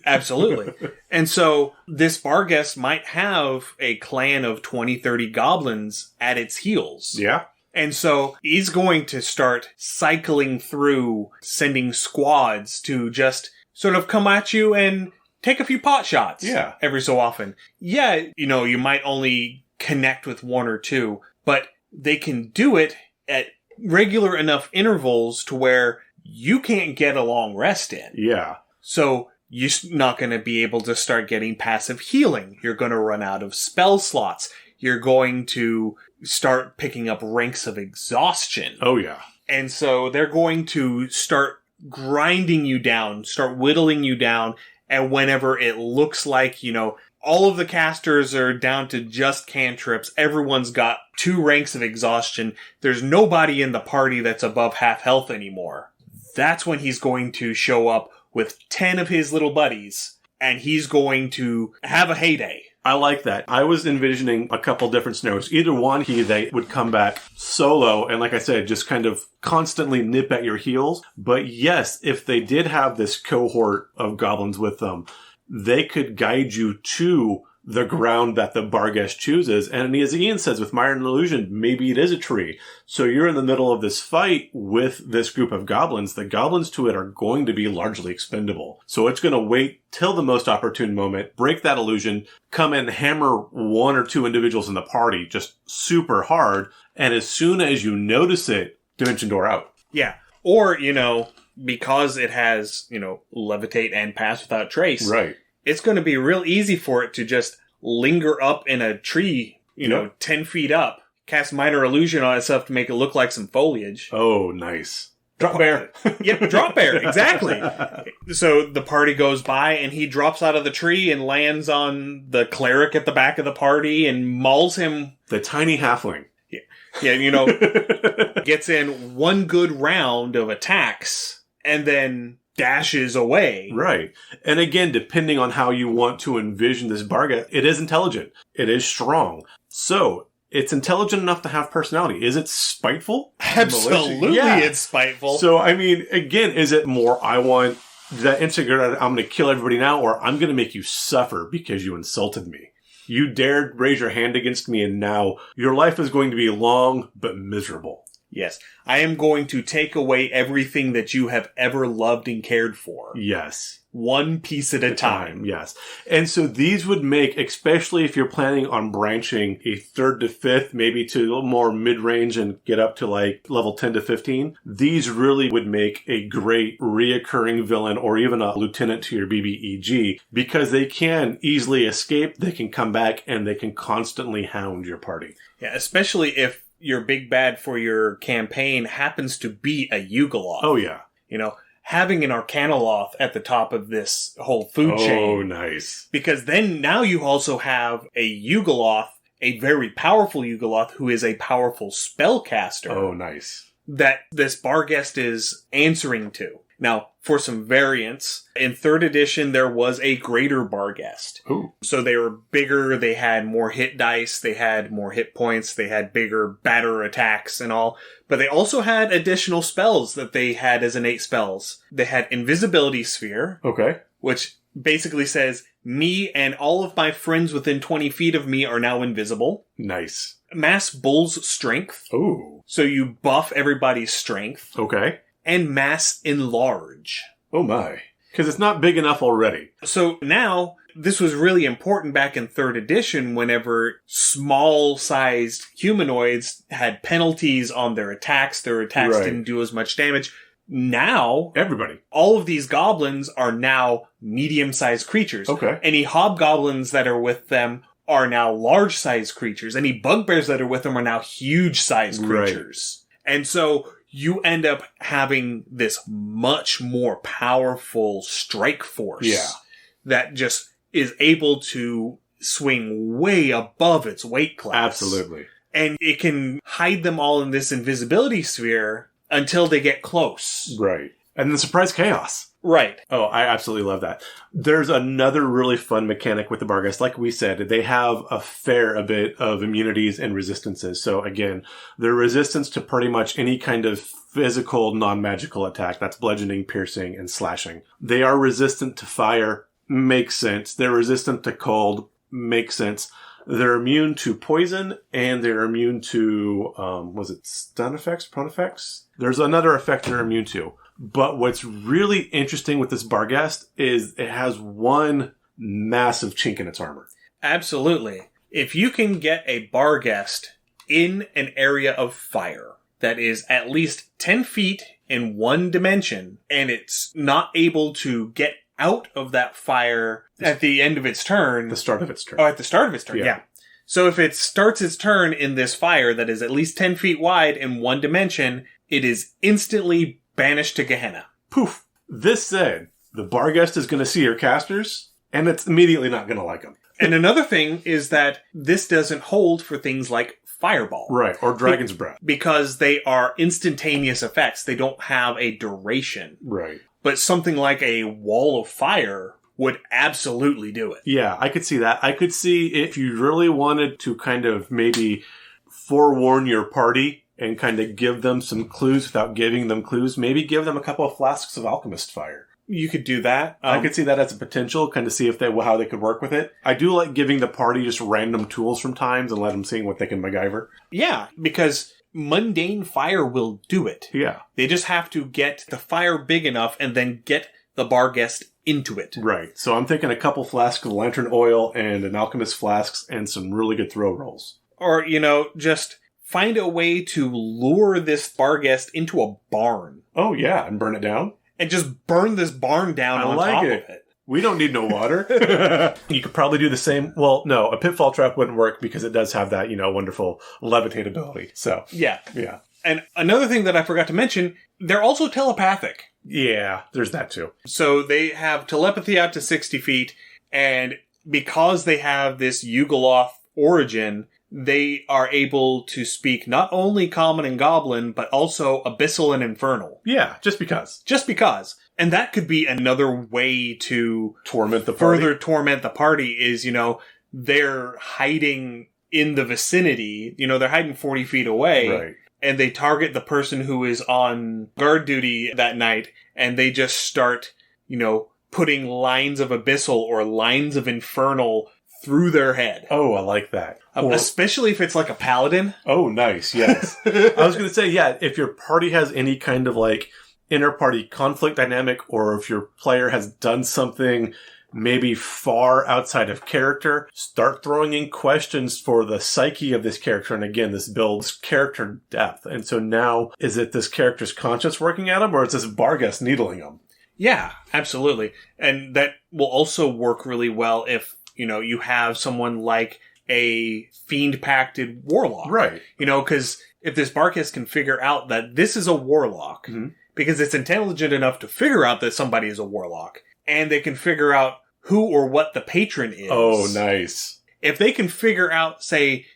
Absolutely. And so this barghest might have a clan of 20, 30 goblins at its heels. Yeah. And so he's going to start cycling through, sending squads to just sort of come at you and take a few pot shots. Yeah. Every so often. Yeah, you might only connect with one or two, but they can do it at regular enough intervals to where you can't get a long rest in. Yeah. So you're not going to be able to start getting passive healing. You're going to run out of spell slots. You're going to start picking up ranks of exhaustion. Oh, yeah. And so they're going to start grinding you down, start whittling you down, and whenever it looks like, all of the casters are down to just cantrips, everyone's got 2 ranks of exhaustion, there's nobody in the party that's above half health anymore. That's when he's going to show up with 10 of his little buddies, and he's going to have a heyday. I like that. I was envisioning a couple different scenarios. Either one, they would come back solo and, like I said, just kind of constantly nip at your heels. But yes, if they did have this cohort of goblins with them, they could guide you to the ground that the barghest chooses. And as Ian says, with Minor Illusion, maybe it is a tree. So you're in the middle of this fight with this group of goblins. The goblins to it are going to be largely expendable. So it's going to wait till the most opportune moment, break that illusion, come and hammer 1 or 2 individuals in the party just super hard. And as soon as you notice it, Dimension Door out. Yeah. Or, because it has, Levitate and Pass Without Trace. Right. It's going to be real easy for it to just linger up in a tree, 10 feet up, cast Minor Illusion on itself to make it look like some foliage. Oh, nice. Drop bear. Yep, drop bear, exactly. So the party goes by and he drops out of the tree and lands on the cleric at the back of the party and mauls him. The tiny halfling. Yeah, gets in one good round of attacks and then dashes away. Right. And again, depending on how you want to envision this barghest, it is intelligent. It is strong. So It's intelligent enough to have personality. Is it spiteful? Absolutely, it's spiteful. So, I mean, again, is it more, I want that insecure, I'm going to kill everybody now, or I'm going to make you suffer because you insulted me. You dared raise your hand against me, and now your life is going to be long but miserable. Yes. I am going to take away everything that you have ever loved and cared for. Yes. One piece at a time. Yes. And so these would make, especially if you're planning on branching a 3rd to 5th, maybe to a little more mid-range and get up to like level 10 to 15, these really would make a great reoccurring villain or even a lieutenant to your BBEG because they can easily escape, they can come back, and they can constantly hound your party. Yeah, especially if your big bad for your campaign happens to be a Yugoloth. Oh, yeah. You know, having an Arcanoloth at the top of this whole food chain. Oh, nice. Because then now you also have a Yugoloth, a very powerful Yugoloth, who is a powerful spellcaster. Oh, nice. That this barghest is answering to. Now, for some variants, in 3rd edition, there was a greater barghest. Ooh. So they were bigger, they had more hit dice, they had more hit points, they had bigger batter attacks and all. But they also had additional spells that they had as innate spells. They had Invisibility Sphere. Okay. Which basically says, me and all of my friends within 20 feet of me are now invisible. Nice. Mass Bull's Strength. Ooh. So you buff everybody's strength. Okay. And Mass Enlarge. Oh my. Because it's not big enough already. So now, this was really important back in 3rd edition whenever small-sized humanoids had penalties on their attacks didn't do as much damage. Now, everybody. All of these goblins are now medium-sized creatures. Okay. Any hobgoblins that are with them are now large-sized creatures. Any bugbears that are with them are now huge-sized creatures. Right. And so you end up having this much more powerful strike force that just is able to swing way above its weight class. Absolutely. And it can hide them all in this invisibility sphere until they get close. Right. And then surprise chaos. Right. Oh, I absolutely love that. There's another really fun mechanic with the barghests. Like we said, they have a bit of immunities and resistances. So again, they're resistance to pretty much any kind of physical, non-magical attack. That's bludgeoning, piercing, and slashing. They are resistant to fire. Makes sense. They're resistant to cold. Makes sense. They're immune to poison, and they're immune to, stun effects, prone effects? There's another effect they're immune to. But what's really interesting with this barghest is it has one massive chink in its armor. Absolutely. If you can get a barghest in an area of fire that is at least 10 feet in one dimension, and it's not able to get out of that fire at the end of its turn. The start of its turn. Oh, at the start of its turn, yeah. So if it starts its turn in this fire that is at least 10 feet wide in one dimension, it is instantly banished to Gehenna. Poof. This said, the barghest is going to see your casters, and it's immediately not going to like them. And another thing is that this doesn't hold for things like Fireball. Right, or Dragon's Breath. Because they are instantaneous effects. They don't have a duration. Right. But something like a Wall of Fire would absolutely do it. Yeah, I could see that. I could see if you really wanted to kind of maybe forewarn your party and kind of give them some clues without giving them clues. Maybe give them a couple of flasks of alchemist fire. You could do that. I could see that as a potential, kind of see if how they could work with it. I do like giving the party just random tools from times and let them see what they can MacGyver. Yeah, because mundane fire will do it. Yeah. They just have to get the fire big enough and then get the barghest into it. Right. So I'm thinking a couple flasks of lantern oil and an alchemist flasks and some really good throw rolls. Or, just find a way to lure this barghest into a barn. Oh, yeah, and burn it down? And just burn this barn down on top of it. We don't need no water. You could probably do the same. Well, no, a pitfall trap wouldn't work because it does have that, wonderful levitate ability. So, yeah. Yeah. And another thing that I forgot to mention, they're also telepathic. Yeah, there's that too. So they have telepathy out to 60 feet, and because they have this Yugoloth origin, they are able to speak not only Common and Goblin, but also Abyssal and Infernal. Yeah, just because. Just because. And that could be another way to torment the party. Further torment the party is, they're hiding in the vicinity. They're hiding 40 feet away. Right. And they target the person who is on guard duty that night, and they just start, putting lines of abyssal or lines of infernal through their head. Oh, I like that. Especially if it's like a paladin. Oh, nice. Yes. I was going to say, yeah, if your party has any kind of like inter-party conflict dynamic, or if your player has done something maybe far outside of character, start throwing in questions for the psyche of this character. And again, this builds character depth. And so now, is it this character's conscience working at him, or is this barghest needling him? Yeah, absolutely. And that will also work really well if, you have someone like a fiend-pacted warlock. Right. Because if this barghest can figure out that this is a warlock, because it's intelligent enough to figure out that somebody is a warlock, and they can figure out who or what the patron is. Oh, nice. If they can figure out, say,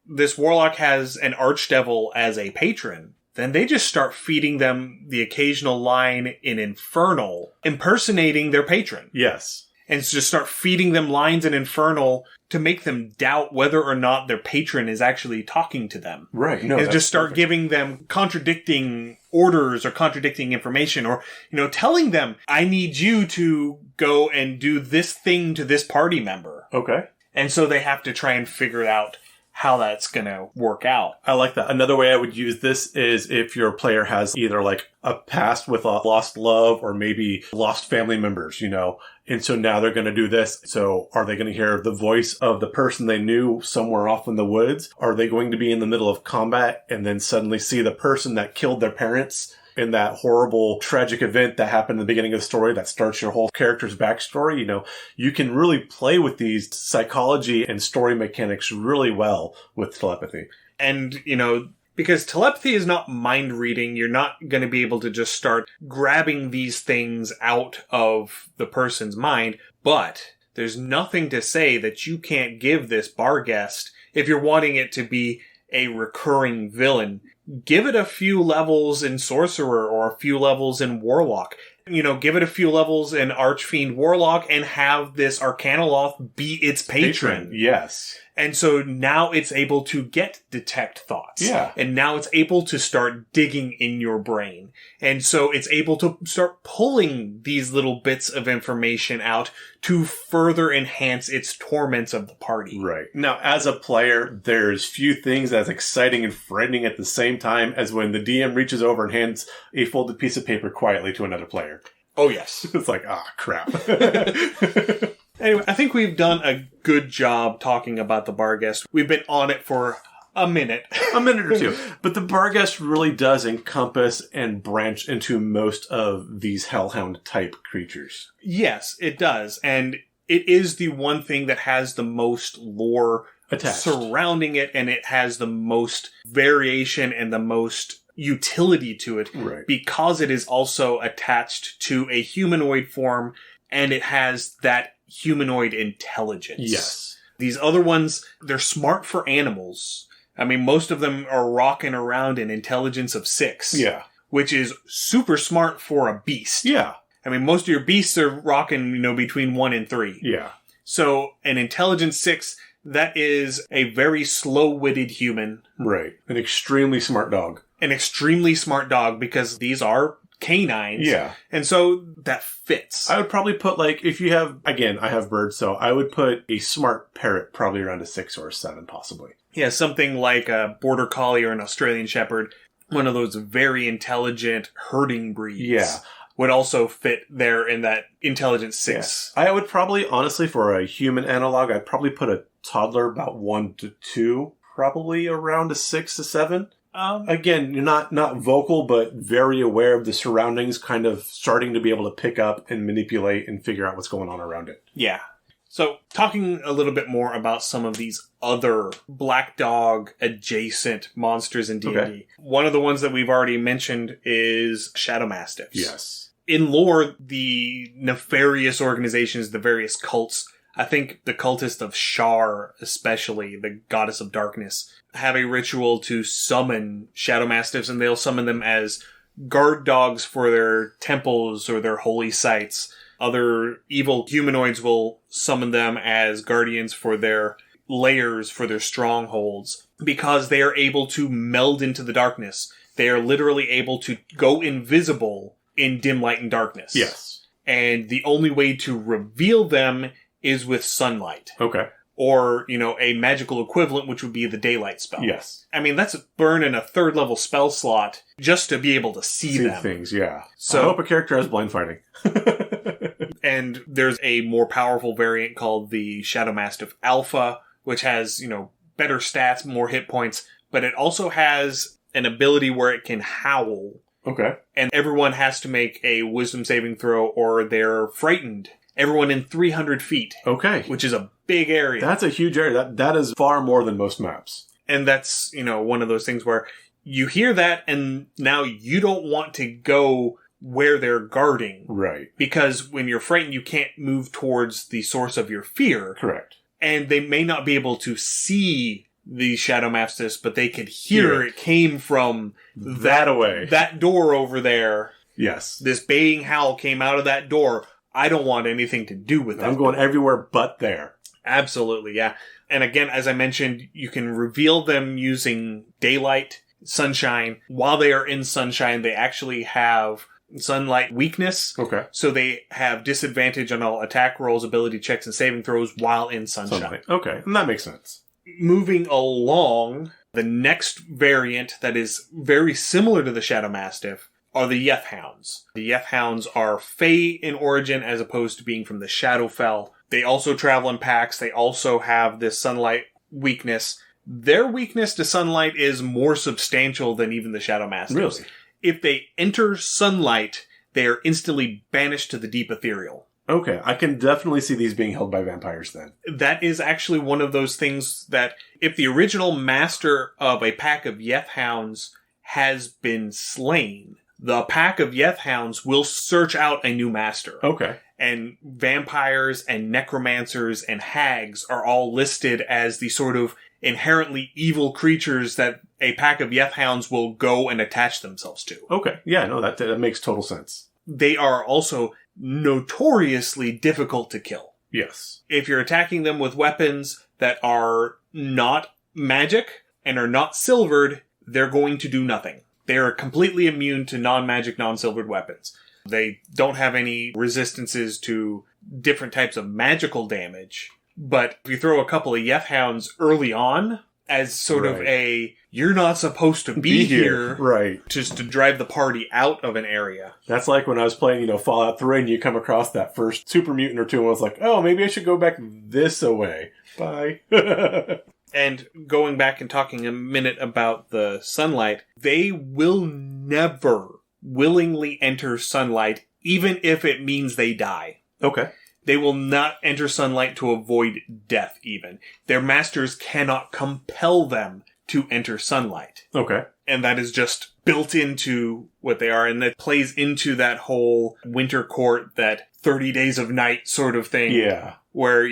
this warlock has an archdevil as a patron, then they just start feeding them the occasional line in Infernal, impersonating their patron. Yes. And just start feeding them lines in Infernal to make them doubt whether or not their patron is actually talking to them. Right. No, and just start giving them contradicting orders or contradicting information, or, telling them, I need you to go and do this thing to this party member. Okay. And so they have to try and figure out how that's going to work out. I like that. Another way I would use this is if your player has either like a past with a lost love or maybe lost family members, and so now they're going to do this. So are they going to hear the voice of the person they knew somewhere off in the woods? Are they going to be in the middle of combat and then suddenly see the person that killed their parents in that horrible, tragic event that happened in the beginning of the story that starts your whole character's backstory? You can really play with these psychology and story mechanics really well with telepathy. And, because telepathy is not mind reading, you're not going to be able to just start grabbing these things out of the person's mind, but there's nothing to say that you can't give this barghest, if you're wanting it to be a recurring villain, give it a few levels in Sorcerer or a few levels in Warlock. Give it a few levels in Archfiend Warlock and have this Arcanoloth be its patron. Yes. And so now it's able to detect thoughts. Yeah. And now it's able to start digging in your brain. And so it's able to start pulling these little bits of information out to further enhance its torments of the party. Right. Now, as a player, there's few things as exciting and frightening at the same time as when the DM reaches over and hands a folded piece of paper quietly to another player. Oh, yes. It's like, crap. Anyway, I think we've done a good job talking about the barghest. We've been on it for a minute. A minute or two. But the barghest really does encompass and branch into most of these hellhound type creatures. Yes, it does. And it is the one thing that has the most lore attached surrounding it, and it has the most variation and the most utility to it. Right. Because it is also attached to a humanoid form, and it has that humanoid intelligence. Yes. These other ones, they're smart for animals. I mean, most of them are rocking around an intelligence of 6. Yeah. Which is super smart for a beast. Yeah. I mean, most of your beasts are rocking, between 1 and 3. Yeah. So, an intelligence 6, that is a very slow-witted human. Right. An extremely smart dog. An extremely smart dog, because these are canines. Yeah. And so that fits. I would probably put, if you have, again, I have birds, so I would put a smart parrot probably around a 6 or a 7, possibly. Yeah, something like a border collie or an Australian shepherd, one of those very intelligent herding breeds. Yeah. Would also fit there in that intelligence 6. Yeah. I would probably, honestly, for a human analog, I'd probably put a toddler about 1 to 2, probably around a 6 to 7. Again, you're not vocal, but very aware of the surroundings, kind of starting to be able to pick up and manipulate and figure out what's going on around it. Yeah. So, talking a little bit more about some of these other Black Dog adjacent monsters in D&D. Okay. One of the ones that we've already mentioned is Shadow Mastiffs. Yes. In lore, the nefarious organizations, the various cults, I think the cultist of Shar, especially, the goddess of darkness, have a ritual to summon Shadow Mastiffs, and they'll summon them as guard dogs for their temples or their holy sites. Other evil humanoids will summon them as guardians for their layers for their strongholds because they are able to meld into the darkness. They are literally able to go invisible in dim light and darkness. Yes. And the only way to reveal them is with sunlight. Okay. Or, a magical equivalent, which would be the daylight spell. Yes. I mean, that's burning a 3rd level spell slot just to be able to see them. Things, yeah. So, I hope a character has blind fighting. And there's a more powerful variant called the Shadow Mastiff Alpha, which has, better stats, more hit points, but it also has an ability where it can howl. Okay. And everyone has to make a wisdom saving throw or they're frightened. Everyone in 300 feet. Okay. Which is a big area. That's a huge area. That is far more than most maps. And that's, one of those things where you hear that and now you don't want to go where they're guarding. Right. Because when you're frightened, you can't move towards the source of your fear. Correct. And they may not be able to see the Shadow Mastiffs, but they could hear it came from that away. That door over there. Yes. This baying howl came out of that door. I don't want anything to do with that. I'm going everywhere but there. Absolutely, yeah. And again, as I mentioned, you can reveal them using daylight, sunshine. While they are in sunshine, they actually have sunlight weakness. Okay. So they have disadvantage on all attack rolls, ability checks, and saving throws while in sunshine. Okay, and that makes sense. Moving along, the next variant that is very similar to the Shadow Mastiff are the yeth hounds. The yeth hounds are fey in origin as opposed to being from the Shadowfell. They also travel in packs. They also have this sunlight weakness. Their weakness to sunlight is more substantial than even the Shadow Mastiffs. Really? If they enter sunlight, they are instantly banished to the deep ethereal. Okay, I can definitely see these being held by vampires then. That is actually one of those things that if the original master of a pack of yeth hounds has been slain, the pack of yeth hounds will search out a new master. Okay. And vampires and necromancers and hags are all listed as the sort of inherently evil creatures that a pack of yeth hounds will go and attach themselves to. Okay. Yeah, no, that makes total sense. They are also notoriously difficult to kill. Yes. If you're attacking them with weapons that are not magic and are not silvered, they're going to do nothing. They are completely immune to non-magic, non-silvered weapons. They don't have any resistances to different types of magical damage. But if you throw a couple of yeth hounds early on as sort of a, you're not supposed to be here. Right. Just to drive the party out of an area. That's like when I was playing, Fallout 3 and you come across that first super mutant or two and I was like, oh, maybe I should go back this away. Bye. And going back and talking a minute about the sunlight, they will never willingly enter sunlight, even if it means they die. Okay. They will not enter sunlight to avoid death, even. Their masters cannot compel them to enter sunlight. Okay. And that is just built into what they are, and that plays into that whole winter court, that 30 days of night sort of thing. Yeah. Where,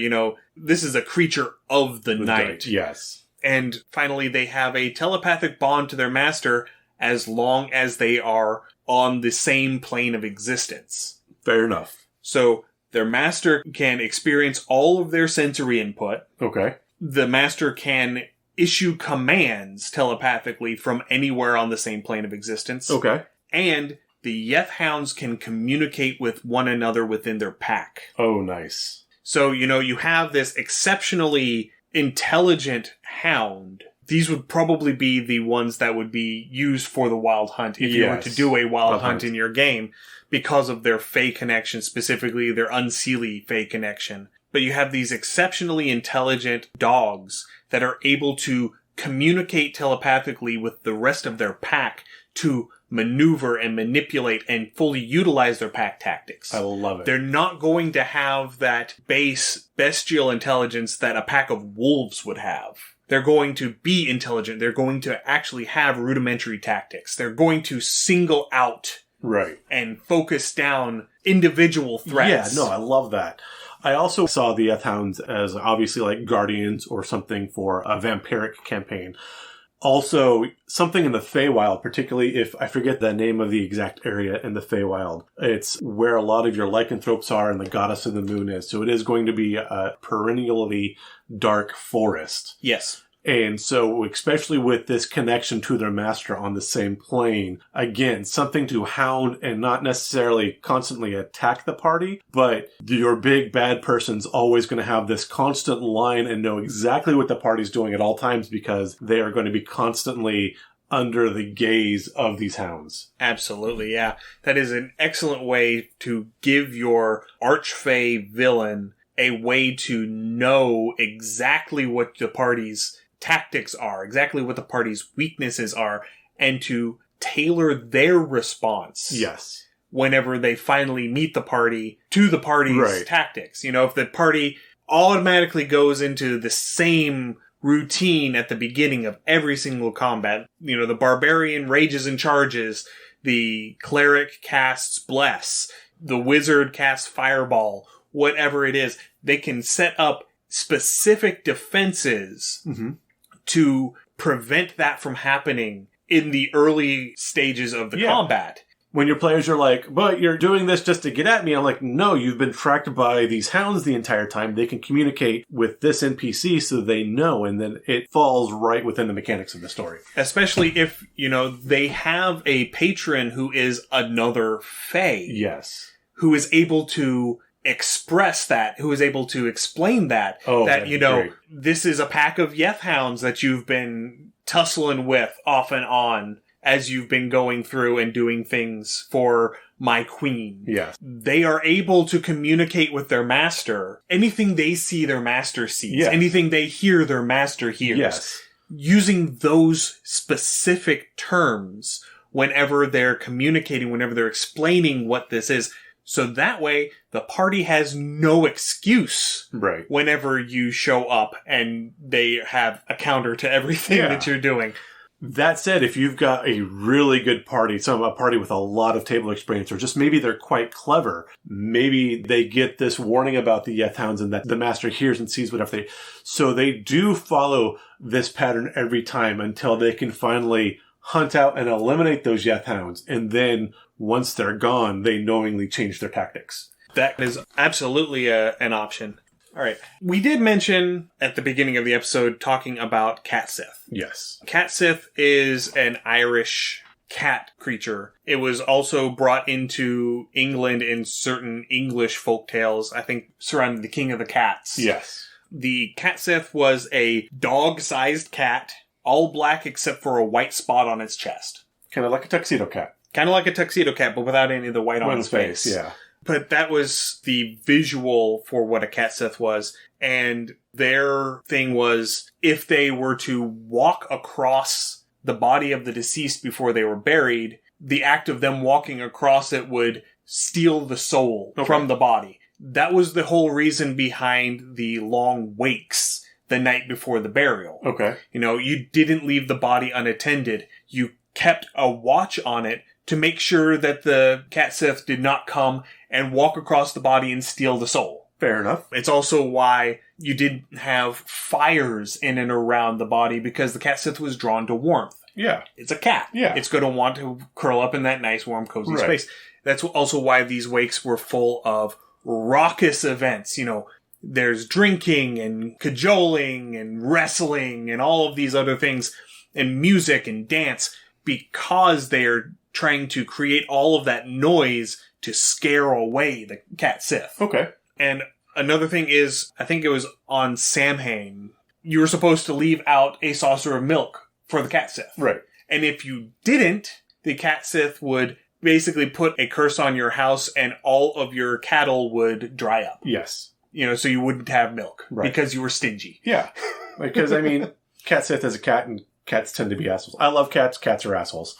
this is a creature of the night. Yes. And finally, they have a telepathic bond to their master as long as they are on the same plane of existence. Fair enough. So their master can experience all of their sensory input. Okay. The master can issue commands telepathically from anywhere on the same plane of existence. Okay. And the yeth hounds can communicate with one another within their pack. Oh, nice. So, you have this exceptionally intelligent hound. These would probably be the ones that would be used for the wild hunt if you were to do a wild hunt in your game because of their fey connection, specifically their unseelie fey connection. But you have these exceptionally intelligent dogs that are able to communicate telepathically with the rest of their pack to maneuver and manipulate and fully utilize their pack tactics. I love it. They're not going to have that base bestial intelligence that a pack of wolves would have. They're going to be intelligent. They're going to actually have rudimentary tactics. They're going to single out and focus down individual threats. Yeah, no, I love that. I also saw the yeth hounds as obviously like guardians or something for a vampiric campaign. Also, something in the Feywild, particularly if I forget the name of the exact area in the Feywild, it's where a lot of your lycanthropes are and the goddess of the moon is. So it is going to be a perennially dark forest. Yes. And so, especially with this connection to their master on the same plane, again, something to hound and not necessarily constantly attack the party, but your big bad person's always going to have this constant line and know exactly what the party's doing at all times because they are going to be constantly under the gaze of these hounds. Absolutely, yeah. That is an excellent way to give your archfey villain a way to know exactly what the party's tactics are, exactly what the party's weaknesses are, and to tailor their response. Yes. Whenever they finally meet the party to the party's tactics. You know, if the party automatically goes into the same routine at the beginning of every single combat, you know, the barbarian rages and charges, the cleric casts bless, the wizard casts fireball, whatever it is, they can set up specific defenses to prevent that from happening in the early stages of the combat. When your players are like, but you're doing this just to get at me, I'm like, no, you've been tracked by these hounds the entire time. They can communicate with this NPC so they know, and then it falls right within the mechanics of the story. Especially if, you know, they have a patron who is another Fae. Yes. Who is able to express that, who is able to explain that, that, you know, great. This is a pack of yeth hounds that you've been tussling with off and on as you've been going through and doing things for my queen. Yes. They are able to communicate with their master. Anything they see, their master sees. Yes. Anything they hear, their master hears. Yes. Using those specific terms whenever they're communicating, whenever they're explaining what this is. So that way, the party has no excuse whenever you show up and they have a counter to everything that you're doing. That said, if you've got a really good party, a party with a lot of table experience, or just maybe they're quite clever, maybe they get this warning about the yeth hounds and that the master hears and sees whatever so they do follow this pattern every time until they can finally hunt out and eliminate those yeth hounds, and then once they're gone, they knowingly change their tactics. That is absolutely an option. All right. We did mention at the beginning of the episode talking about cat sith. Yes. Cat sith is an Irish cat creature. It was also brought into England in certain English folktales, I think surrounding the King of the Cats. Yes. The cat sith was a dog-sized cat, all black except for a white spot on its chest. Kind of like a tuxedo cat. Kind of like a tuxedo cat, but without any of the white on its face. Yeah. But that was the visual for what a cat sith was. And their thing was, if they were to walk across the body of the deceased before they were buried, the act of them walking across it would steal the soul from the body. That was the whole reason behind the long wakes the night before the burial. Okay. You know, you didn't leave the body unattended. You kept a watch on it to make sure that the cat sith did not come and walk across the body and steal the soul. Fair enough. It's also why you didn't have fires in and around the body, because the cat sith was drawn to warmth. Yeah. It's a cat. Yeah. It's going to want to curl up in that nice, warm, cozy space. That's also why these wakes were full of raucous events. You know, there's drinking and cajoling and wrestling and all of these other things, and music and dance, because they're trying to create all of that noise to scare away the cat sith. Okay. And another thing is, I think it was on Samhain, you were supposed to leave out a saucer of milk for the cat sith. Right. And if you didn't, the cat sith would basically put a curse on your house and all of your cattle would dry up. Yes. You know, so you wouldn't have milk because you were stingy. Yeah. Because, I mean, cat sith is a cat and cats tend to be assholes. I love cats. Cats are assholes.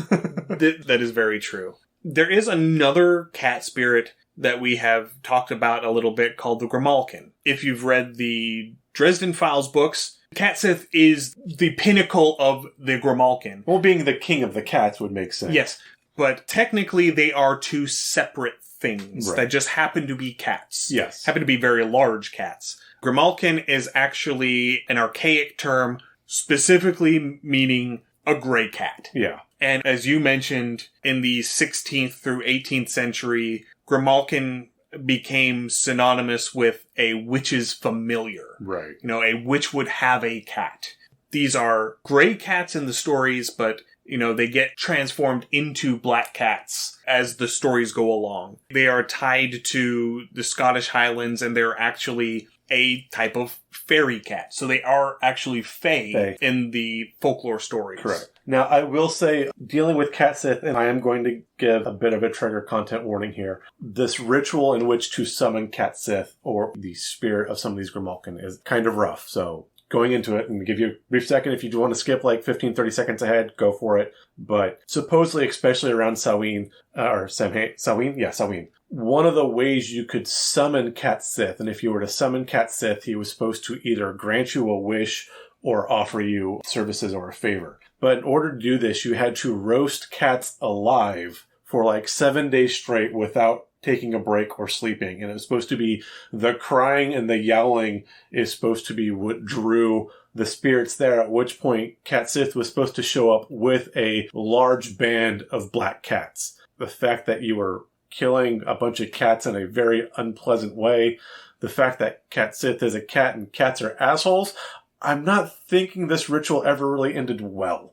That is very true. There is another cat spirit that we have talked about a little bit called the grimalkin. If you've read the Dresden Files books, cat sith is the pinnacle of the grimalkin. Well, being the king of the cats would make sense. Yes, but technically they are two separate things that just happen to be cats. Yes. Happen to be very large cats. Grimalkin is actually an archaic term specifically meaning a gray cat. Yeah. And as you mentioned, in the 16th through 18th century, grimalkin became synonymous with a witch's familiar. Right. You know, a witch would have a cat. These are gray cats in the stories, but, you know, they get transformed into black cats as the stories go along. They are tied to the Scottish Highlands, and they're actually a type of fairy cat. So they are actually fae in the folklore stories. Correct. Now, I will say, dealing with cat sith, and I am going to give a bit of a trigger content warning here, this ritual in which to summon cat sith, or the spirit of some of these grimalkin, is kind of rough. So going into it, and give you a brief second, if you do want to skip like 15, 30 seconds ahead, go for it. But supposedly, especially around Samhain, Samhain, one of the ways you could summon cat sith, and if you were to summon cat sith, he was supposed to either grant you a wish or offer you services or a favor. But in order to do this, you had to roast cats alive for like 7 days straight without taking a break or sleeping. And it was supposed to be the crying and the yowling is supposed to be what drew the spirits there, at which point Cat Sith was supposed to show up with a large band of black cats. The fact that you were killing a bunch of cats in a very unpleasant way, the fact that Cat Sith is a cat and cats are assholes, I'm not thinking this ritual ever really ended well.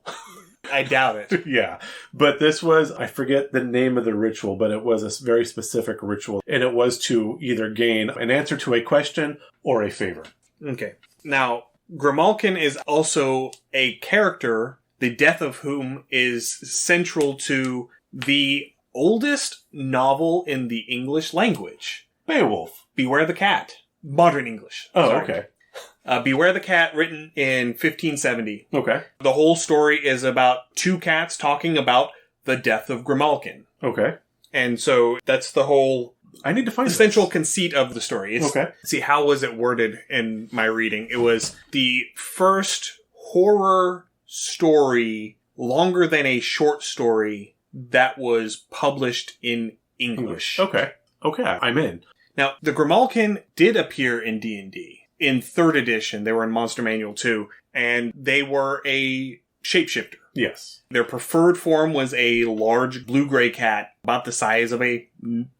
I doubt it. Yeah. But this was, I forget the name of the ritual, but it was a very specific ritual. And it was to either gain an answer to a question or a favor. Okay. Now, grimalkin is also a character, the death of whom is central to the oldest novel in the English language. Beowulf. Beware the Cat. Modern English. Oh, Sorry. Okay. Beware the Cat, written in 1570. Okay. The whole story is about two cats talking about the death of grimalkin. Okay. And so that's the whole I need to find central conceit of the story. Okay. See, how was it worded in my reading? It was the first horror story, longer than a short story, that was published in English. Okay. Okay. I'm in. Now, the grimalkin did appear in D&D. In 3rd edition, they were in Monster Manual 2, and they were a shapeshifter. Yes. Their preferred form was a large blue-gray cat, about the size of a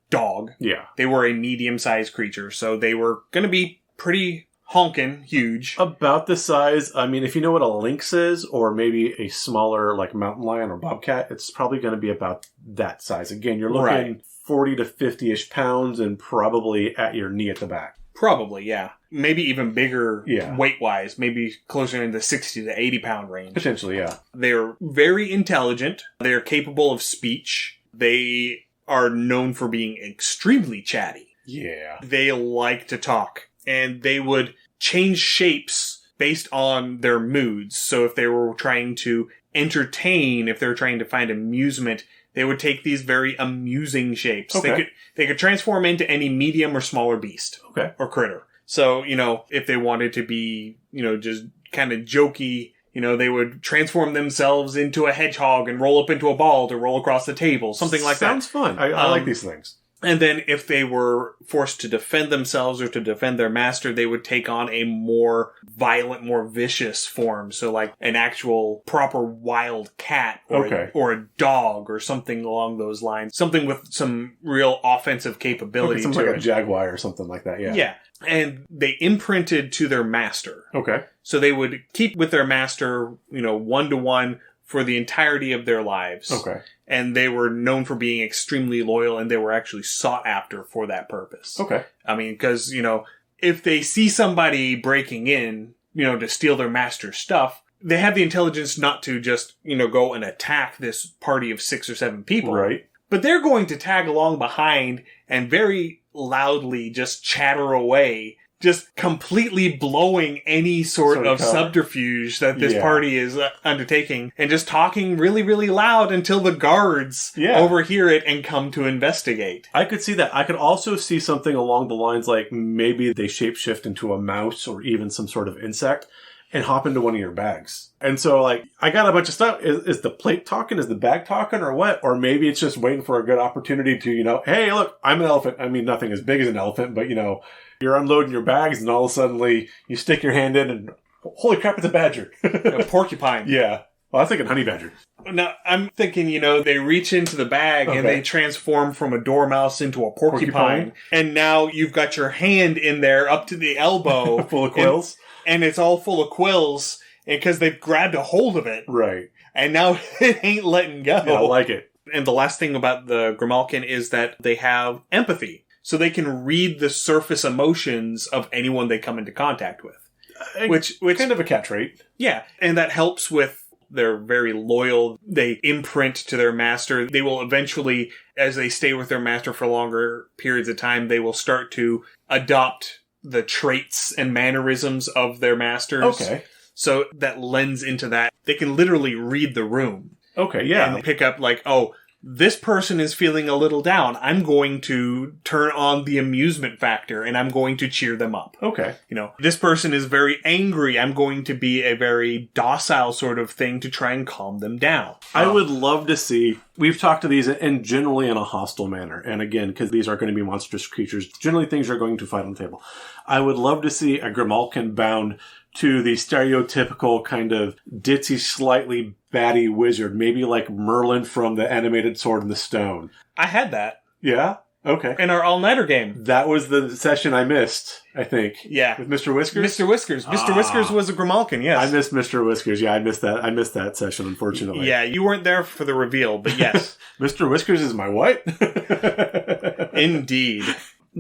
dog. Yeah. They were a medium-sized creature, so they were going to be pretty honkin' huge. About the size, I mean, if you know what a lynx is, or maybe a smaller, like, mountain lion or bobcat, it's probably going to be about that size. Again, you're looking 40 to 50-ish pounds and probably at your knee at the back. Probably, yeah. Maybe even bigger weight-wise. Maybe closer in the 60 to 80-pound range. Potentially, yeah. They're very intelligent. They're capable of speech. They are known for being extremely chatty. Yeah. They like to talk. And they would change shapes based on their moods. So if they were trying to entertain, if they were trying to find amusement, they would take these very amusing shapes. Okay. They could transform into any medium or smaller beast. Okay. Or critter. So, you know, if they wanted to be, you know, just kind of jokey, you know, they would transform themselves into a hedgehog and roll up into a ball to roll across the table. Something like that. Sounds fun. I like these things. And then if they were forced to defend themselves or to defend their master, they would take on a more violent, more vicious form. So like an actual proper wild cat or a dog or something along those lines. Something with some real offensive capability. Something like a jaguar or something like that, yeah. Yeah. And they imprinted to their master. Okay. So they would keep with their master, you know, 1-to-1 for the entirety of their lives. Okay. And they were known for being extremely loyal, and they were actually sought after for that purpose. Okay. I mean, because, you know, if they see somebody breaking in, you know, to steal their master's stuff, they have the intelligence not to just, you know, go and attack this party of 6 or 7 people. Right. But they're going to tag along behind and very loudly just chatter away, just completely blowing any sort of subterfuge that this party is undertaking, and just talking really, really loud until the guards overhear it and come to investigate. I could see that. I could also see something along the lines like maybe they shapeshift into a mouse or even some sort of insect and hop into one of your bags. And so, like, I got a bunch of stuff. Is the plate talking? Is the bag talking or what? Or maybe it's just waiting for a good opportunity to, you know, hey, look, I'm an elephant. I mean, nothing as big as an elephant, but, you know, you're unloading your bags and all of a sudden you stick your hand in and Holy crap, it's a badger. A porcupine. Yeah. Well, I was thinking honey badger. Now, I'm thinking, they reach into the bag and they transform from a dormouse into a porcupine. And now you've got your hand in there up to the elbow. Full of quills. And it's all full of quills because they've grabbed a hold of it. Right. And now it ain't letting go. Yeah, I like it. And the last thing about the grimalkin is that they have empathy. So they can read the surface emotions of anyone they come into contact with. Which kind of a cat trait. Yeah. And that helps with they're very loyal. They imprint to their master. They will eventually, as they stay with their master for longer periods of time, they will start to adopt the traits and mannerisms of their masters. Okay. So that lends into that. They can literally read the room. Okay, yeah. And pick up like, oh, this person is feeling a little down. I'm going to turn on the amusement factor and I'm going to cheer them up. Okay. This person is very angry. I'm going to be a very docile sort of thing to try and calm them down. I would love to see, we've talked to these and generally in a hostile manner. And again, because these are going to be monstrous creatures, generally things are going to fight on the table. I would love to see a grimalkin bound to the stereotypical kind of ditzy, slightly batty wizard, maybe like Merlin from the animated Sword in the Stone. I had that. Yeah? Okay. In our all-nighter game. That was the session I missed, I think. Yeah. With Mr. Whiskers? Mr. Whiskers. Mr. Whiskers was a grimalkin, yes. I missed Mr. Whiskers. Yeah, I missed that session, unfortunately. Yeah, you weren't there for the reveal, but yes. Mr. Whiskers is my what? Indeed.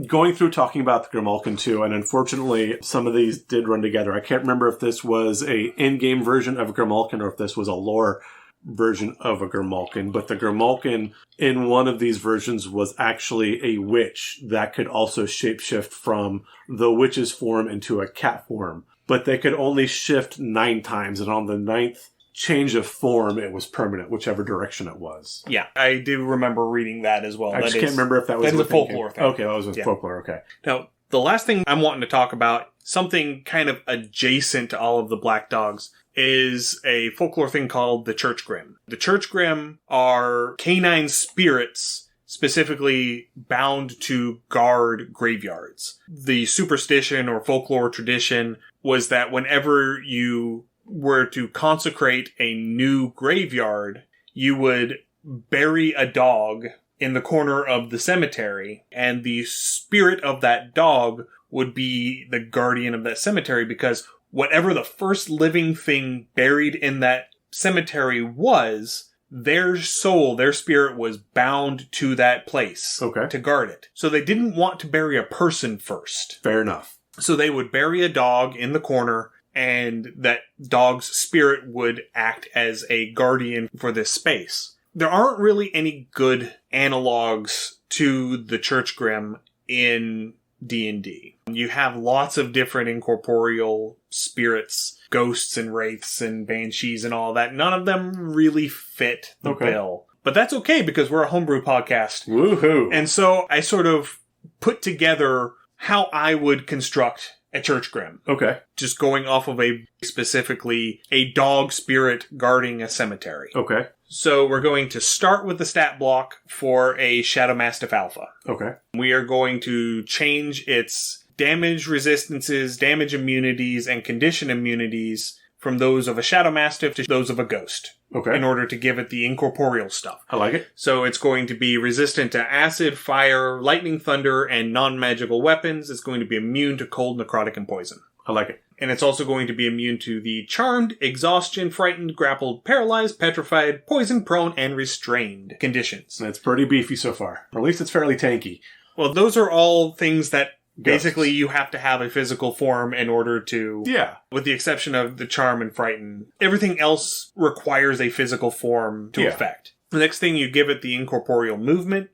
Going through talking about the grimalkin too, and unfortunately some of these did run together. I can't remember if this was a in-game version of a grimalkin or if this was a lore version of a grimalkin, but the grimalkin in one of these versions was actually a witch that could also shapeshift from the witch's form into a cat form. But they could only shift 9 times, and on the 9th change of form, it was permanent, whichever direction it was. Yeah, I do remember reading that as well. I just can't remember if that was a folklore thing. Okay, that was a folklore, okay. Now, the last thing I'm wanting to talk about, something kind of adjacent to all of the black dogs, is a folklore thing called the Church Grim. The Church Grim are canine spirits specifically bound to guard graveyards. The superstition or folklore tradition was that whenever you were to consecrate a new graveyard, you would bury a dog in the corner of the cemetery, and the spirit of that dog would be the guardian of that cemetery, because whatever the first living thing buried in that cemetery was, their soul, their spirit was bound to that place to guard it. So they didn't want to bury a person first. Fair enough. So they would bury a dog in the corner, and that dog's spirit would act as a guardian for this space. There aren't really any good analogs to the Church Grim in D&D. You have lots of different incorporeal spirits, ghosts and wraiths and banshees and all that. None of them really fit the bill. But that's okay, because we're a homebrew podcast. Woohoo! And so I sort of put together how I would construct a Church Grim. Okay. Just going off of specifically a dog spirit guarding a cemetery. Okay. So we're going to start with the stat block for a Shadow Mastiff Alpha. Okay. We are going to change its damage resistances, damage immunities, and condition immunities from those of a Shadow Mastiff to those of a Ghost. Okay. In order to give it the incorporeal stuff. I like it. So it's going to be resistant to acid, fire, lightning, thunder, and non-magical weapons. It's going to be immune to cold, necrotic, and poison. I like it. And it's also going to be immune to the charmed, exhaustion, frightened, grappled, paralyzed, petrified, poison, prone, and restrained conditions. That's pretty beefy so far. Or at least it's fairly tanky. Well, those are all things that basically you have to have a physical form in order to... Yeah. With the exception of the charm and frighten. Everything else requires a physical form to effect. The next thing, you give it the incorporeal movement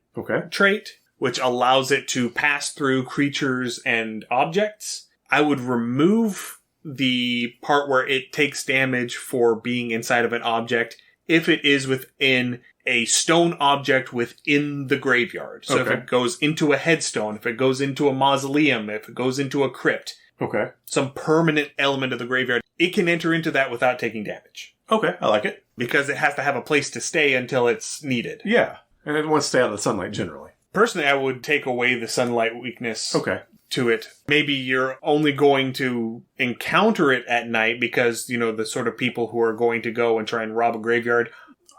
trait, which allows it to pass through creatures and objects. I would remove the part where it takes damage for being inside of an object if it is within a stone object within the graveyard. So if it goes into a headstone, if it goes into a mausoleum, if it goes into a crypt, some permanent element of the graveyard, it can enter into that without taking damage. Okay, I like it. Because it has to have a place to stay until it's needed. Yeah, and it wants to stay out of the sunlight generally. Personally, I would take away the sunlight weakness. Okay. to it. Maybe you're only going to encounter it at night because, the sort of people who are going to go and try and rob a graveyard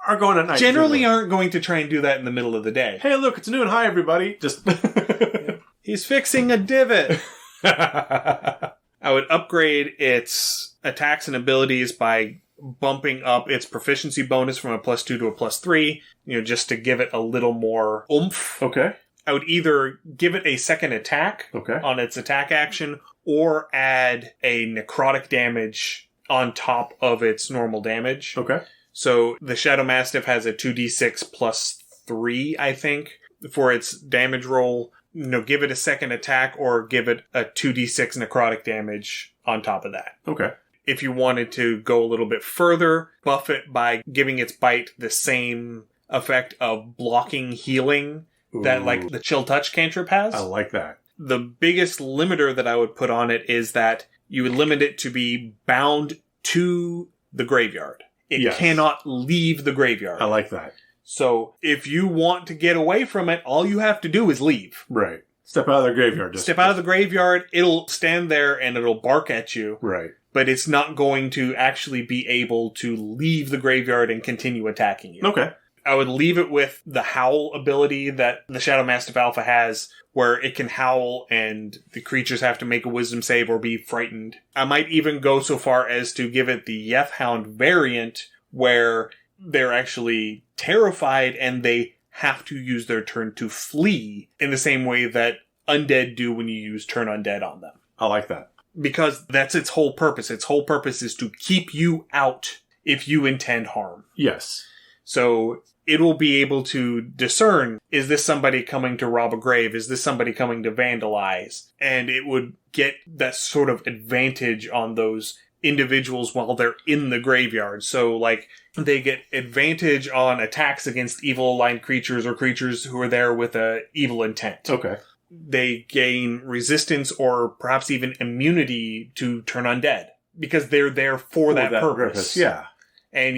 are going at night. Generally aren't going to try and do that in the middle of the day. Hey, look, it's noon. Hi, everybody. Just He's fixing a divot. I would upgrade its attacks and abilities by bumping up its proficiency bonus from a +2 to a +3, just to give it a little more oomph. Okay. I would either give it a second attack on its attack action or add a necrotic damage on top of its normal damage. Okay. So the Shadow Mastiff has a 2d6 +3, I think, for its damage roll. Give it a second attack or give it a 2d6 necrotic damage on top of that. Okay. If you wanted to go a little bit further, buff it by giving its bite the same effect of blocking healing that like the Chill Touch cantrip has. I like that. The biggest limiter that I would put on it is that you would limit it to be bound to the graveyard. It cannot leave the graveyard. I like that. So if you want to get away from it, all you have to do is leave. Right. Step out of the graveyard. Step out of the graveyard, it'll stand there and it'll bark at you. Right. But it's not going to actually be able to leave the graveyard and continue attacking you. Okay. I would leave it with the howl ability that the Shadow Mastiff Alpha has, where it can howl and the creatures have to make a wisdom save or be frightened. I might even go so far as to give it the Yeth Hound variant, where they're actually terrified and they have to use their turn to flee in the same way that undead do when you use turn undead on them. I like that. Because that's its whole purpose. Its whole purpose is to keep you out if you intend harm. Yes. So it will be able to discern, is this somebody coming to rob a grave? Is this somebody coming to vandalize? And it would get that sort of advantage on those individuals while they're in the graveyard. So, like, they get advantage on attacks against evil-aligned creatures or creatures who are there with a evil intent. Okay. They gain resistance or perhaps even immunity to turn undead because they're there for that purpose. Yeah. And,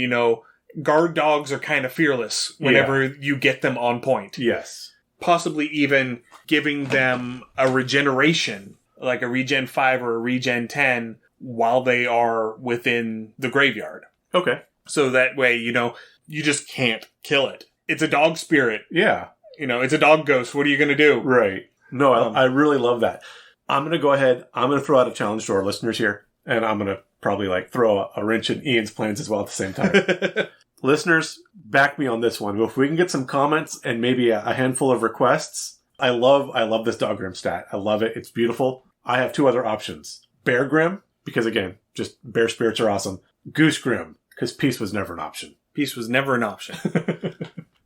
guard dogs are kind of fearless whenever you get them on point. Yes. Possibly even giving them a regeneration, like a regen 5 or a regen 10, while they are within the graveyard. Okay. So that way, you just can't kill it. It's a dog spirit. Yeah. It's a dog ghost. What are you going to do? Right. No, I really love that. I'm going to go ahead. I'm going to throw out a challenge to our listeners here. And I'm going to probably throw a wrench in Ian's plans as well at the same time. Listeners, back me on this one. If we can get some comments and maybe a handful of requests, I love this Dog Grim stat. I love it. It's beautiful. I have two other options. Bear Grim, because again, just bear spirits are awesome. Goose Grim, because peace was never an option. Peace was never an option.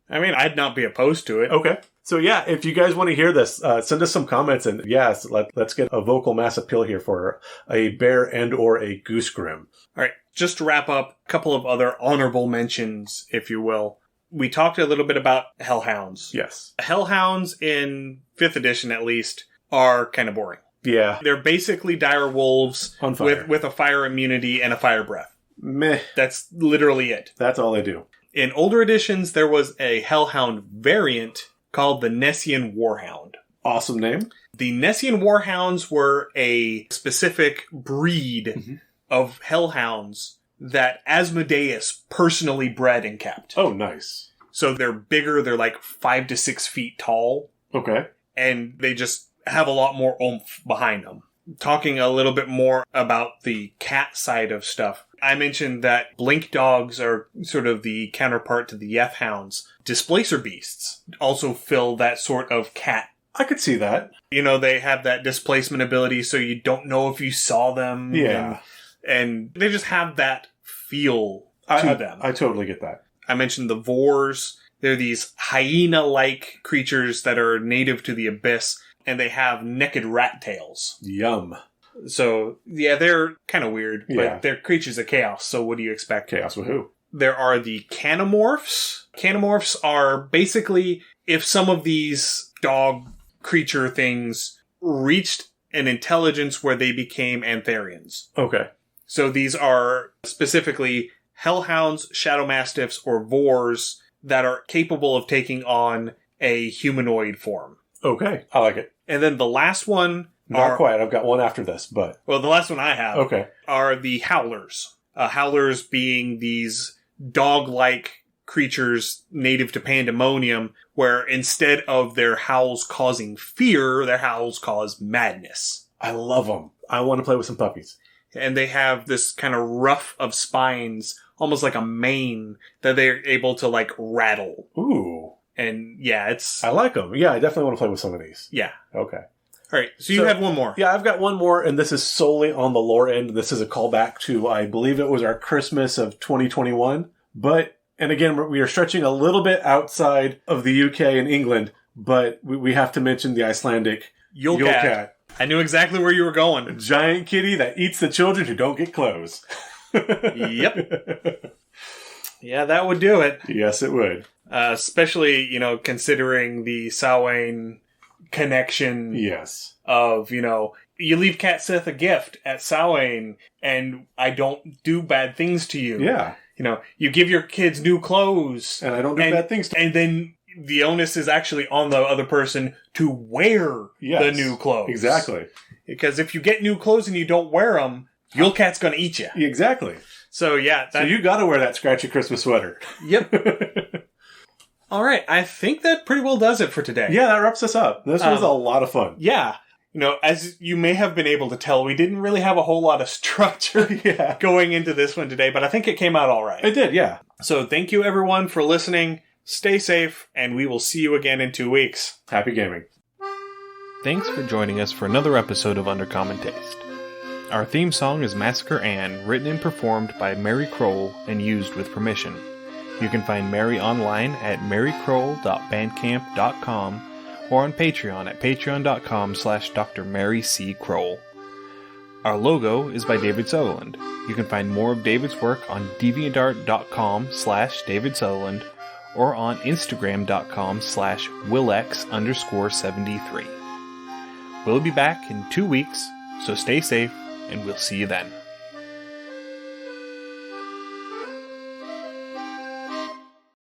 I mean, I'd not be opposed to it. Okay. So yeah, if you guys want to hear this, send us some comments and yes, let's get a vocal mass appeal here for a bear and or a goose grim. All right. Just to wrap up, a couple of other honorable mentions, if you will. We talked a little bit about hellhounds. Yes. Hellhounds in 5th edition, at least, are kind of boring. Yeah. They're basically dire wolves on fire. with a fire immunity and a fire breath. Meh. That's literally it. That's all they do. In older editions, there was a hellhound variant called the Nessian Warhound. Awesome name. The Nessian Warhounds were a specific breed of hellhounds that Asmodeus personally bred and kept. Oh, nice. So they're bigger. They're like 5 to 6 feet tall. Okay. And they just have a lot more oomph behind them. Talking a little bit more about the cat side of stuff, I mentioned that blink dogs are sort of the counterpart to the yeth hounds. Displacer beasts also fill that sort of cat. I could see that. They have that displacement ability, so you don't know if you saw them. Yeah. And they just have that feel to them. I totally get that. I mentioned the Vors. They're these hyena-like creatures that are native to the Abyss, and they have naked rat tails. Yum. So, yeah, they're kind of weird, but they're creatures of chaos, so what do you expect? Chaos with who? There are the Canimorphs. Canimorphs are basically if some of these dog creature things reached an intelligence where they became Antharians. Okay. So these are specifically hellhounds, shadow mastiffs, or Vors that are capable of taking on a humanoid form. Okay. I like it. And then the last one Not quite. I've got one after this, but... Well, the last one I have Okay. are the howlers. Howlers being these dog-like creatures native to Pandemonium, where instead of their howls causing fear, their howls cause madness. I love them. I want to play with some puppies. And they have this kind of ruff of spines, almost like a mane, that they're able to, like, rattle. Ooh. And, yeah, it's... I like them. Yeah, I definitely want to play with some of these. Yeah. Okay. All right, so you have one more. Yeah, I've got one more, and this is solely on the lore end. This is a callback to, I believe it was our Christmas of 2021. But, and again, we are stretching a little bit outside of the UK and England, but we have to mention the Icelandic Yule Cat. I knew exactly where you were going. A giant kitty that eats the children who don't get clothes. Yep. Yeah, that would do it. Yes, it would. Especially, considering the Samhain connection. Yes. Of, you leave Cat Sith a gift at Samhain, and I don't do bad things to you. Yeah. You give your kids new clothes. And I don't do bad things to you. And then the onus is actually on the other person to wear the new clothes. Exactly. Because if you get new clothes and you don't wear them, Yule Cat's going to eat you. Exactly. So, yeah. So you got to wear that scratchy Christmas sweater. Yep. All right. I think that pretty well does it for today. Yeah, that wraps us up. This was a lot of fun. Yeah. As you may have been able to tell, we didn't really have a whole lot of structure going into this one today, but I think it came out all right. It did, yeah. So thank you, everyone, for listening. Stay safe, and we will see you again in 2 weeks. Happy gaming. Thanks for joining us for another episode of Undercommon Taste. Our theme song is Massacre Anne, written and performed by Mary Kroll and used with permission. You can find Mary online at marykroll.bandcamp.com or on Patreon at patreon.com/Dr. Mary C. Kroll. Our logo is by David Sutherland. You can find more of David's work on deviantart.com/David Sutherland or on instagram.com/Willex_73. We'll be back in 2 weeks, so stay safe, and we'll see you then.